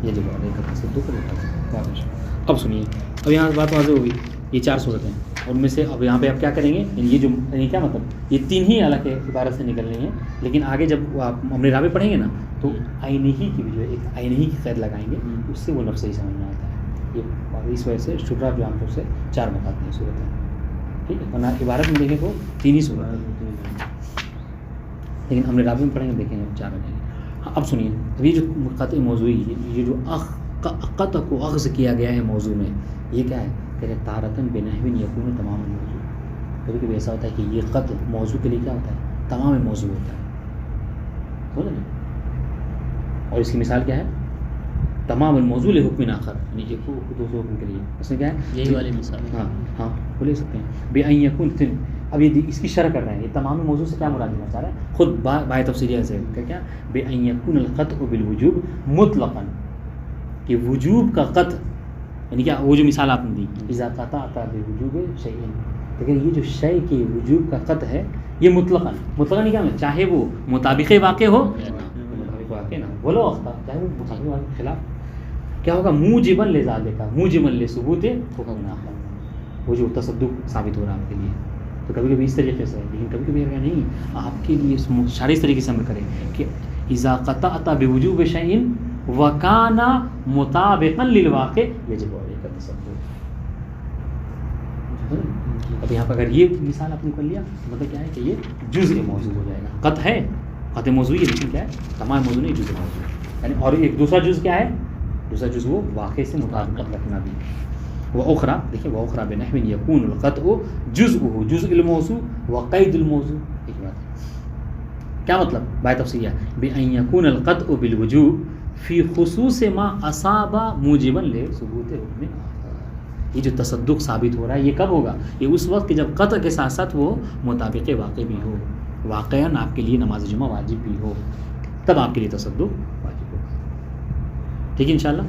Speaker 1: یجب علیک التصدق بالفضل. اب سنیے، اب یہاں بات واضح ہوگی. یہ 4 صورتیں ہیں، ان میں سے اب یہاں پہ آپ کیا کریں گے، یعنی یہ جو یعنی کیا مطلب یہ 3 ہی الگ عبارت سے نکل رہی ہیں، لیکن آگے جب آپ امر رابع پڑھیں گے نا تو عینی کی بھی جو ہے ایک عینی کی قید لگائیں گے، اس سے وہ لفظ صحیح سمجھ میں آتا ہے. یہ اس وجہ سے شکرہ جو عام طور سے 4 مقاطع ہیں صورتیں، ٹھیک ہے، ورنہ عبارت میں دیکھیں تو 3 ہی صورت ہیں، لیکن امر رابع میں پڑھیں گے دیکھیں 4 ہو جائیں گے. ہاں اب سنیے، اب یہ جو قطع موضوعی یہ جو قطع کو اخذ کیا گیا ہے موضوع میں، یہ کیا ہے کہ تارتن بنحو یکون تمام موضوع. کبھی کبھی ایسا ہوتا ہے کہ یہ قطع موضوع کے لیے کیا ہوتا ہے، تمام موضوع ہوتا ہے، سمجھ نا. اور اس کی مثال کیا ہے، تمام الموضوع لحکم آخر، یعنی ایک دوسرے حکم کے لیے. اس میں کیا ہے،
Speaker 2: یہی والی مثال ہے.
Speaker 1: ہاں وہ لے سکتے ہیں. بے ان یکون، اب یہ اس کی شرح کر رہے ہیں، یہ تمام موضوع سے کیا مراد لینا چاہ رہا ہے، خود بائے تفصیلیہ سے کیا بے ان یکون القطع بالوجوب مطلقاً، کہ وجوب کا قطع، یعنی کیا وہ جو مثال آپ نے دی اذا قطعت بوجوب شیء، لیکن یہ جو شے کے وجوب کا قطع ہے یہ مطلقاً کیا ہے، چاہے وہ مطابق واقع ہو، مطابق واقع نہ ہو، ولو اخطا، چاہے وہ مطابق واقع کے خلاف، کیا ہوگا موجباً لذالک، موجباً لثبوت حکم آخر، وہ جو تصدق ثابت ہو رہا ہے آپ کے لیے. تو کبھی کبھی اس طریقے سے، لیکن کبھی کبھی اگر نہیں آپ کے لیے اشارے اس طریقے سے عمل کریں کہ اذا قطعت بوجوب شیء وکان مطابقا للواقع یجب علیک التصدق. اب یہاں پر اگر یہ مثال آپ نے کر لیا مطلب کیا ہے کہ یہ جزء موضوع ہو جائے گا. قطع ہے، قطع موضوعی ہے، لیکن کیا ہے تمام موضوع نہیں، جزء موضوع ہے. یعنی اور ایک دوسرا جزء کیا ہے، دوسرا جزء وہ واقع سے مطابقت رکھنا بھی. وأخرى دیکھیں وأخرى بنحو يكون القطع جزءه جزء الموضوع وقید الموضوع. ایک بات کیا مطلب بائے تفصیلیہ، بأن يكون القطع بالوجوب فی خصوص ما اصاب موجبا لثبوت حکم آخر. یہ جو تصدق ثابت ہو رہا ہے یہ کب ہوگا، یہ اس وقت کہ جب قطع کے ساتھ ساتھ وہ مطابق واقع بھی ہو، واقعاً آپ کے لیے نماز جمعہ واجب بھی ہو، تب آپ کے لیے تصدق واجب ہوگا. ٹھیک ہے انشاءاللہ.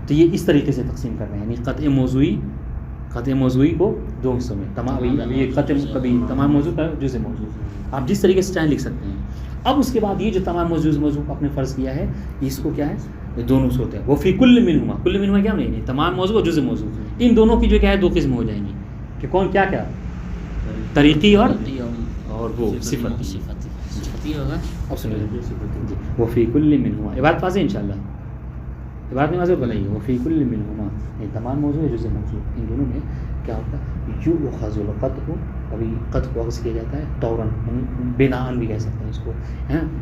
Speaker 1: تو یہ اس طریقے سے تقسیم کر رہے ہیں، یعنی قطع موضوعی کو 2 حصوں میں، تمام یہ قطع کبھی تمام موضوع کا جزء موضوع، آپ جس طریقے سے چاہیں لکھ سکتے ہیں. اب اس کے بعد یہ جو تمام موضوع کو آپ نے فرض کیا ہے، اس کو کیا ہے، یہ دونوں صورتیں ہیں. وہ فی کل منہما، کل منہما کیا نہیں، تمام موضوع اور جزء موضوع، ان دونوں کی جو کیا ہے 2 قسم ہو جائیں گی کہ کون کیا طریقی اور وہ صفتی ہوگا. اب سنیے وہ فی کل منہما، یہ بات واضح انشاءاللہ، یہ بات نہیں واضح بنائیے. وہ فی کل منہما، یہ تمام موضوع ہے جزء موضوع، ان دونوں میں کیا ہوتا ہے، یؤخذ القطع، کبھی قطع کو اخذ کیا جاتا ہے طوراً، بناءً بھی کہہ سکتے ہیں اس کو،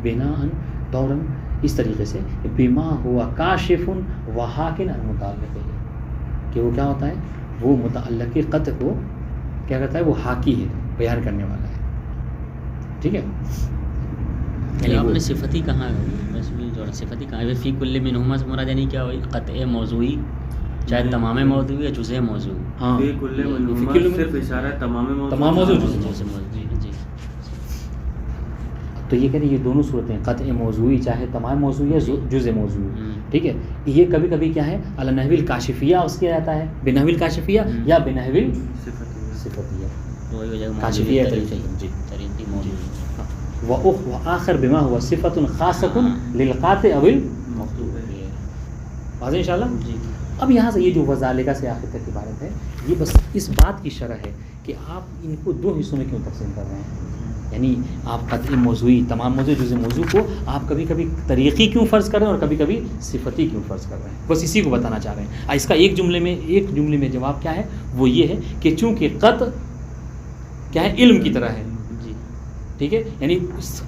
Speaker 1: بناءً طوراً، اس طریقے سے بما ہوا کاشف وحاکن عن متعلق، کہ وہ کیا ہوتا ہے، وہ متعلق قطع کو کیا کرتا ہے، وہ حاکی ہے، بیان کرنے والا ہے. ٹھیک ہے.
Speaker 2: یعنی آپ نے صفتی کہاں ہے، صفتی کہاں ہے، فی کل منہما سے مراد یعنی کیا ہوئی، قطع موضوعی چاہے تمام موضوع یا جزء موضوع.
Speaker 1: ہاں
Speaker 3: فی کل منہما صرف اشارہ ہے تمام موضوع
Speaker 1: تمام موضوع
Speaker 2: جزء موضوع. جی
Speaker 1: تو یہ کہہ رہے ہیں یہ دونوں صورتیں قطع موضوعی چاہے تمام موضوع یا جزء موضوع. ٹھیک ہے. یہ کبھی کبھی کیا ہے علی نحو الکاشفیہ اس کیا جاتا ہے بنحو الکاشفیہ یا بنحو الصفتیہ.
Speaker 2: وہی وجہ
Speaker 1: کاشفیہ طریقے. جی
Speaker 2: طریقی موضوع.
Speaker 1: وآخر بما هو صفة خاصة للقاطع او المقطوع. واضح انشاءاللہ.
Speaker 2: جی
Speaker 1: اب یہاں سے یہ جو وذالک سے آخر تک عبارت ہے یہ بس اس بات کی شرح ہے کہ آپ ان کو دو حصوں میں کیوں تقسیم کر رہے ہیں. یعنی آپ قطعی موضوعی تمام موضوع جزء موضوع کو آپ کبھی کبھی طریقی کیوں فرض کر رہے ہیں اور کبھی کبھی صفتی کیوں فرض کر رہے ہیں. بس اسی کو بتانا چاہ رہے ہیں. اس کا ایک جملے میں جواب کیا ہے وہ یہ ہے کہ چونکہ قطع کیا ہے علم کی طرح ہے.
Speaker 2: جی
Speaker 1: ٹھیک ہے. یعنی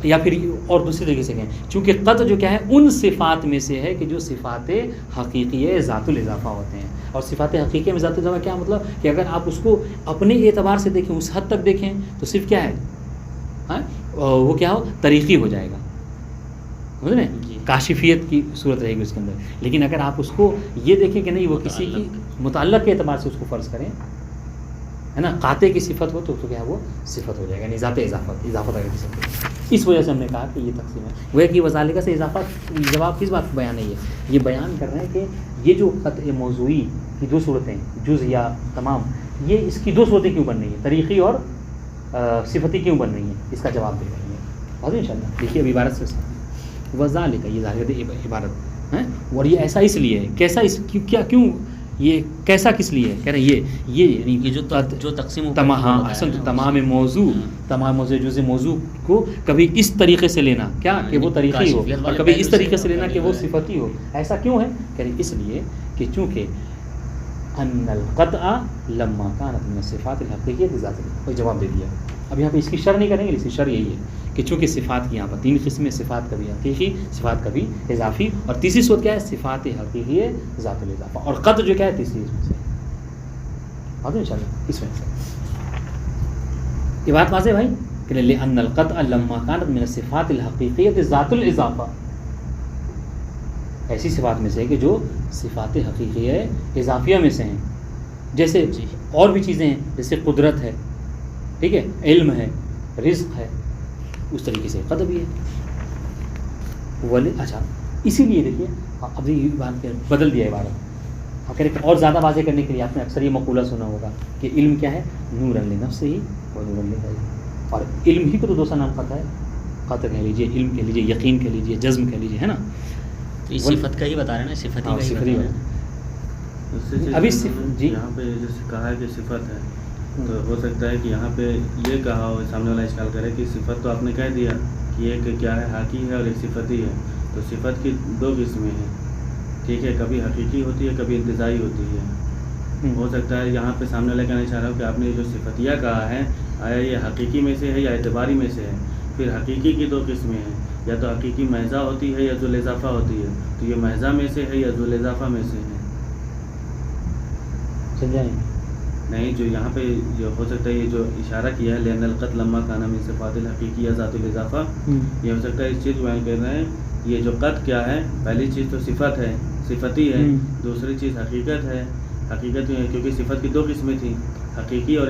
Speaker 1: یا پھر اور دوسری طریقے سے کہیں چونکہ قطع جو کیا ہے ان صفات میں سے ہے کہ جو صفات حقیقیہ ذات الاضافہ ہوتے ہیں. اور صفات حقیقیہ میں ذات الاضافہ کیا مطلب کہ اگر آپ اس کو اپنے اعتبار سے دیکھیں اس حد تک دیکھیں تو صرف کیا ہے وہ کیا ہو طریقی ہو جائے گا. سمجھ رہے ہیں کاشفیت کی صورت رہے گی اس کے اندر. لیکن اگر آپ اس کو یہ دیکھیں کہ نہیں وہ کسی کی متعلق کے اعتبار سے اس کو فرض کریں ہے نا قاطع کی صفت ہو تو کیا ہے وہ صفت ہو جائے گا. یعنی ذات اضافت اگر کسی کو. اس وجہ سے ہم نے کہا کہ یہ تقسیم ہے. وہ کہ وذالک سے اضافہ جواب کس بات کو بیان ہے یہ بیان کر رہے ہیں کہ یہ جو قطع موضوعی کی دو صورتیں جز یا تمام یہ اس کی دو صورتیں کیوں بن رہی ہیں طریقی اور صفتی کیوں بن رہی ہیں اس کا جواب دے رہی ہیں. واضح انشاءاللہ. دیکھیے اب عبارت سے وذالک یہ ظاہر عبارت ہے اور یہ ایسا اس لیے ہے کیسا اس کیوں یہ کیسا کس لیے ہے کہہ رہے ہیں یہ یعنی
Speaker 2: یہ جو تقسیم
Speaker 1: تمام موضوع جزء موضوع کو کبھی اس طریقے سے لینا کیا کہ وہ طریقی ہو اور کبھی اس طریقے سے لینا کہ وہ صفتی ہو. ایسا کیوں ہے کہہ رہے اس لیے کہ چونکہ ان القطع لما كانت من الصفات الحقیقیہ ذات کو جواب دے دیا. اب یہاں پہ اس کی شرح نہیں کریں گے. اس کی شرح یہی ہے کہ چونکہ صفات کی یہاں پر تین قسمیں صفات کبھی حقیقی صفات کبھی اضافی اور تیسری صورت کیا ہے صفات حقیقی ذات الاضافہ اور قطع جو کیا ہے تیسری اس میں سے. واضح انشاءاللہ. اس میں سے یہ بات واضح بھائی کہ لأن القطع لما كانت من الصفات الحقیقیہ ذات الاضافہ ایسی صفات میں سے ہے کہ جو صفات حقیقیہ اضافیہ میں سے ہیں. جیسے اور بھی چیزیں ہیں جیسے قدرت ہے ٹھیک ہے علم ہے رزق ہے اس طریقے سے قطع بھی ہے. اچھا اسی لیے دیکھیے ابھی بات بدل دیا عبارت. آپ کہہ رہے کہ اور زیادہ واضح کرنے کے لیے آپ نے اکثر یہ مقولہ سنا ہوگا کہ علم کیا ہے نور لنفسہ و نور لغیرہ. اور علم ہی کو تو دوسرا نام قطع ہے. قطع کہہ لیجیے علم کہہ لیجیے یقین کہہ لیجیے جزم کہہ لیجیے ہے نا.
Speaker 2: تو اس صفت کا ہی بتا رہے ہیں نا صفت ہی
Speaker 1: ابھی جی
Speaker 3: یہاں پہ جیسے کہا ہے کہ صفت ہے تو ہو سکتا ہے کہ یہاں پہ یہ کہا ہو سامنے والا اشکال کرے کہ صفت تو آپ نے کہہ دیا کہ ایک کیا ہے حقیقی ہے اور ایک صفتی ہے. تو صفت کی دو قسمیں ہیں ٹھیک ہے کبھی حقیقی ہوتی ہے کبھی انتزاعی ہوتی ہے. ہو سکتا ہے یہاں پہ سامنے والا کہنا چاہ رہا ہوں کہ آپ نے جو صفتیہ کہا ہے آیا یہ حقیقی میں سے ہے یا اعتباری میں سے ہے. پھر حقیقی کی دو قسمیں ہیں یا تو حقیقی محضہ ہوتی ہے یا ذو الاضافہ ہوتی ہے. تو یہ محضہ میں سے ہے یا ذو الاضافہ میں سے ہے.
Speaker 1: سمجھائیں
Speaker 3: نہیں جو یہاں پہ جو ہو سکتا ہے یہ جو اشارہ کیا ہے لأن القطع لما كان من صفات الحقیقیہ ذات الاضافہ یہ ہو سکتا ہے اس چیز بیان کر رہے ہیں. یہ جو قطع کیا ہے پہلی چیز تو صفت ہے صفتی ہے. دوسری چیز حقیقت ہے. حقیقت کیونکہ صفت کی دو قسمیں تھیں حقیقی اور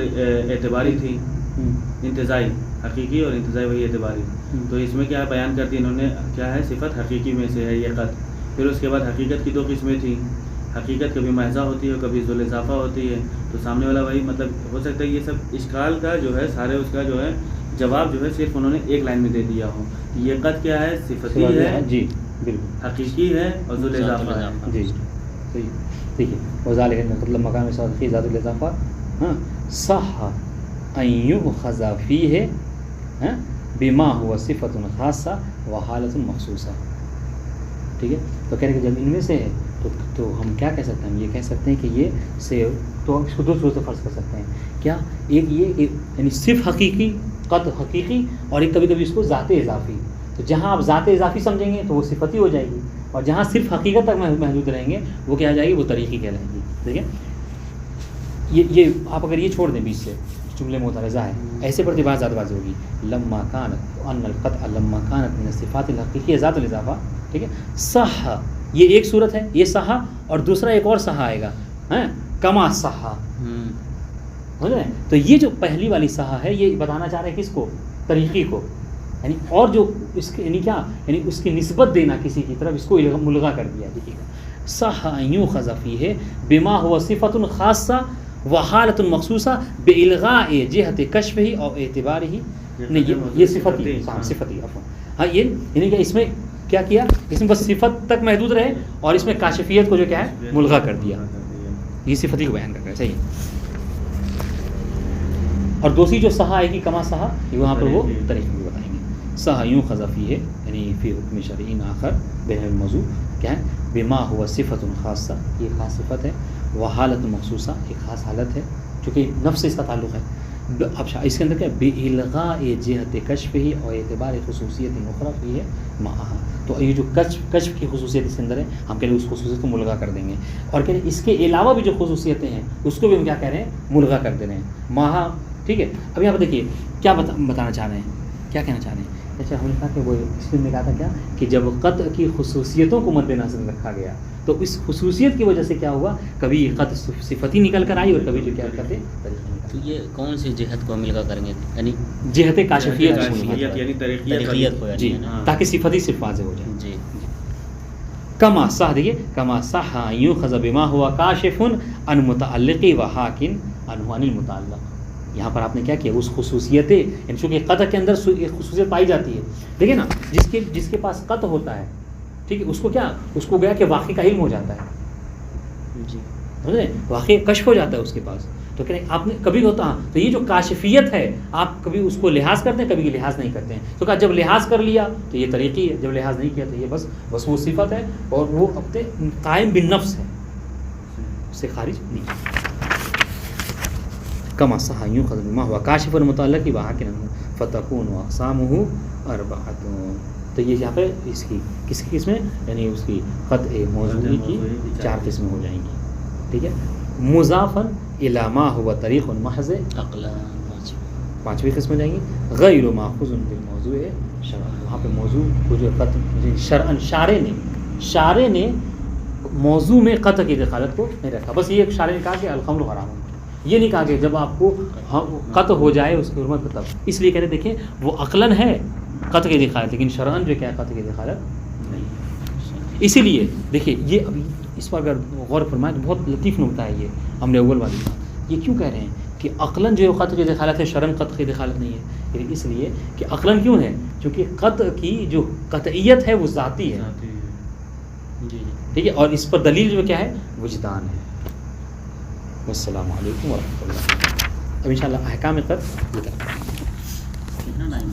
Speaker 3: اعتباری تھی انتزاعی. حقیقی اور انتزاعی وہی اعتباری. تو اس میں کیا بیان کرتی انہوں نے کیا ہے صفت حقیقی میں سے ہے یہ قطع. پھر اس کے بعد حقیقت کی دو قسمیں تھیں. حقیقت کبھی محضہ ہوتی ہے کبھی ذو الاضافہ ہوتی ہے. تو سامنے والا وہی مطلب ہو سکتا ہے یہ سب اشکال کا جو ہے سارے اس کا جو ہے جواب جو ہے صرف انہوں نے ایک لائن میں دے دیا ہو. یہ قطع کیا ہے صفتی ہے
Speaker 1: جی بالکل
Speaker 3: حقیقی ہے اور ذو الاضافہ ہے.
Speaker 1: جی صحیح. دیکھیے وذالک مطلب مقام صفی ذات الاضافہ ہاں صح ان یؤخذ فیہ بما هو صفۃ خاصہ و حالۃ مخصوصہ. ٹھیک ہے. تو کہہ رہے کہ جب ان میں سے ہے تو ہم کیا کہہ سکتے ہیں ہم یہ کہہ سکتے ہیں کہ یہ سے تو اس کو دو صورت سے فرض کر سکتے ہیں. کیا ایک یہ کہ یعنی صرف حقیقی قطع حقیقی اور ایک کبھی کبھی اس کو ذات اضافی. تو جہاں آپ ذات اضافی سمجھیں گے تو وہ صفتی ہو جائے گی اور جہاں صرف حقیقت تک محدود رہیں گے وہ کیا آ جائے گی وہ طریقی کہلائے گی. ٹھیک ہے. یہ آپ اگر یہ چھوڑ دیں بیچ سے جملے مترجہ ہے ایسے پر بات زیادہ واضح ہوگی. لما كانت ان القطع لما كانت من الصفات الحقیقیہ ذات الاضافہ. ٹھیک ہے. صح یہ ایک صورت ہے یہ صح اور دوسرا ایک اور صح آئے گا ہیں کما صحا. سمجھ رہے ہیں؟ تو یہ جو پہلی والی صحا ہے یہ بتانا چاہ رہے ہیں کس کو؟ طریقی کو. یعنی اور جو اس کے یعنی کیا یعنی اس کی نسبت دینا کسی کی طرف اس کو ملغا کر دیا. دیکھیے گا صحا یوخذ فیہ بما هو صفۃ خاصہ وحالۃ مخصوصہ بالغاء جہت کشفہ او اعتبارہ. نہیں یہ صفتی صفتی ہاں یہ یعنی کہ اس میں کیا اس میں بس صفت تک محدود رہے اور اس میں کاشفیت کو جو کیا ہے ملغا کر دیا. یہ صفتی کو بیان کر رہا ہے. صحیح. اور دوسری جو صحا آئے گی کما صحا وہاں پر وہ طریقے بھی بتائیں گے. صحا یوخذ فیہ یعنی فی حکم شرعی آخر بین الموضوع کیا ہے بما هو صفۃ خاصہ یہ خاص صفت ہے وحالۃ مخصوصہ ایک خاص حالت ہے چونکہ نفس سے اس کا تعلق ہے. اب اس کے اندر کیا بالغاء جہت کشف ہی اور اعتبار خصوصیت اخرى فی ہے معہا. تو یہ جو کشف کی خصوصیت اس کے اندر ہے ہم کہہ رہے ہیں اس خصوصیت کو ملغا کر دیں گے اور کہہ رہے ہیں اس کے علاوہ بھی جو خصوصیتیں ہیں اس کو بھی ہم کیا کہہ رہے ہیں ملغا کر دے رہے ہیں معہا. ٹھیک ہے. اب یہاں پر دیکھیے کیا بتانا چاہ رہے ہیں کیا کہنا چاہ رہے ہیں. اچھا ہم نے کہا کہ وہ اس میں کہا تھا کیا کہ جب قطع کی خصوصیتوں کو مد نظر رکھا گیا تو اس خصوصیت کی وجہ سے کیا ہوا کبھی قطع صفتی نکل کر آئی اور کبھی جو کیا کرتے.
Speaker 2: تو یہ کون سی جہت کو ملغا کریں گے یعنی
Speaker 1: جہت کاشفیت
Speaker 3: یعنی
Speaker 2: طریقیت کو
Speaker 1: جی تاکہ صفتی صرف واضح ہو جائے.
Speaker 2: جی
Speaker 1: کما صح دیکھیے کما صح یوخذ بما ہوا کاشف عن متعلق و حاکن عنہ عن المتعلق. یہاں پر آپ نے کیا کیا اس خصوصیتیں یعنی چونکہ قطع کے اندر ایک خصوصیت پائی جاتی ہے. دیکھیں نا جس کے پاس قطع ہوتا ہے ٹھیک ہے اس کو گیا کہ واقعی کا علم ہو جاتا ہے.
Speaker 2: جی
Speaker 1: سمجھے واقعی کشف ہو جاتا ہے اس کے پاس. تو کہہ رہے ہیں آپ نے کبھی ہوتا ہاں تو یہ جو کاشفیت ہے آپ کبھی اس کو لحاظ کرتے ہیں کبھی لحاظ نہیں کرتے ہیں. تو کہا جب لحاظ کر لیا تو یہ طریقی ہے جب لحاظ نہیں کیا تو یہ بس وہ صفت ہے اور وہ اپنے قائم بالنفس ہے اس سے خارج نہیں. کما صح یوخذ بما هو کاشف المتعلق وحاکن فتكون اقسامه اربعۃ. تو یہ یہاں پہ اس کی کس کی قسمیں یعنی اس کی قطع موضوعی کی 4 قسمیں ہو جائیں گی. ٹھیک ہے. مضافا الی ما هو طریق محض
Speaker 2: عقلا
Speaker 1: 5ویں قسم ہو جائیں گی غیر ماخوذ بالموضوع شرعا. وہاں پہ موضوع کو جو قطع شرعا شارع نے موضوع میں قطع کی دخالت کو نہیں رکھا. بس یہ ایک شارع نے کہا کہ الخمر حرام ہے یہ نہیں کہا کہ جب آپ کو قطع ہو جائے اس کی حرمت تب. اس لیے کہتے دیکھیں وہ عقلاً ہے قطع کی دخالت لیکن شرعاً جو کیا ہے قطع کی دخالت نہیں. اسی لیے دیکھیے یہ ابھی اس پر اگر غور فرمائیں تو بہت لطیف نکتہ ہے یہ ہم نے اول والی بات. یہ کیوں کہہ رہے ہیں کہ عقلاً جو قطع کی دخالت ہے شرعاً قطع کی دخالت نہیں ہے. یعنی اس لیے کہ عقلاً کیوں ہے چونکہ قطع کی جو قطعیت ہے وہ ذاتی ہے.
Speaker 2: جی
Speaker 1: ٹھیک ہے. اور اس پر دلیل جو کیا ہے وجدان ہے. السلام علیکم ورحمۃ اللہ. اب انشاءاللہ احکام قطع
Speaker 2: کتنا ٹائم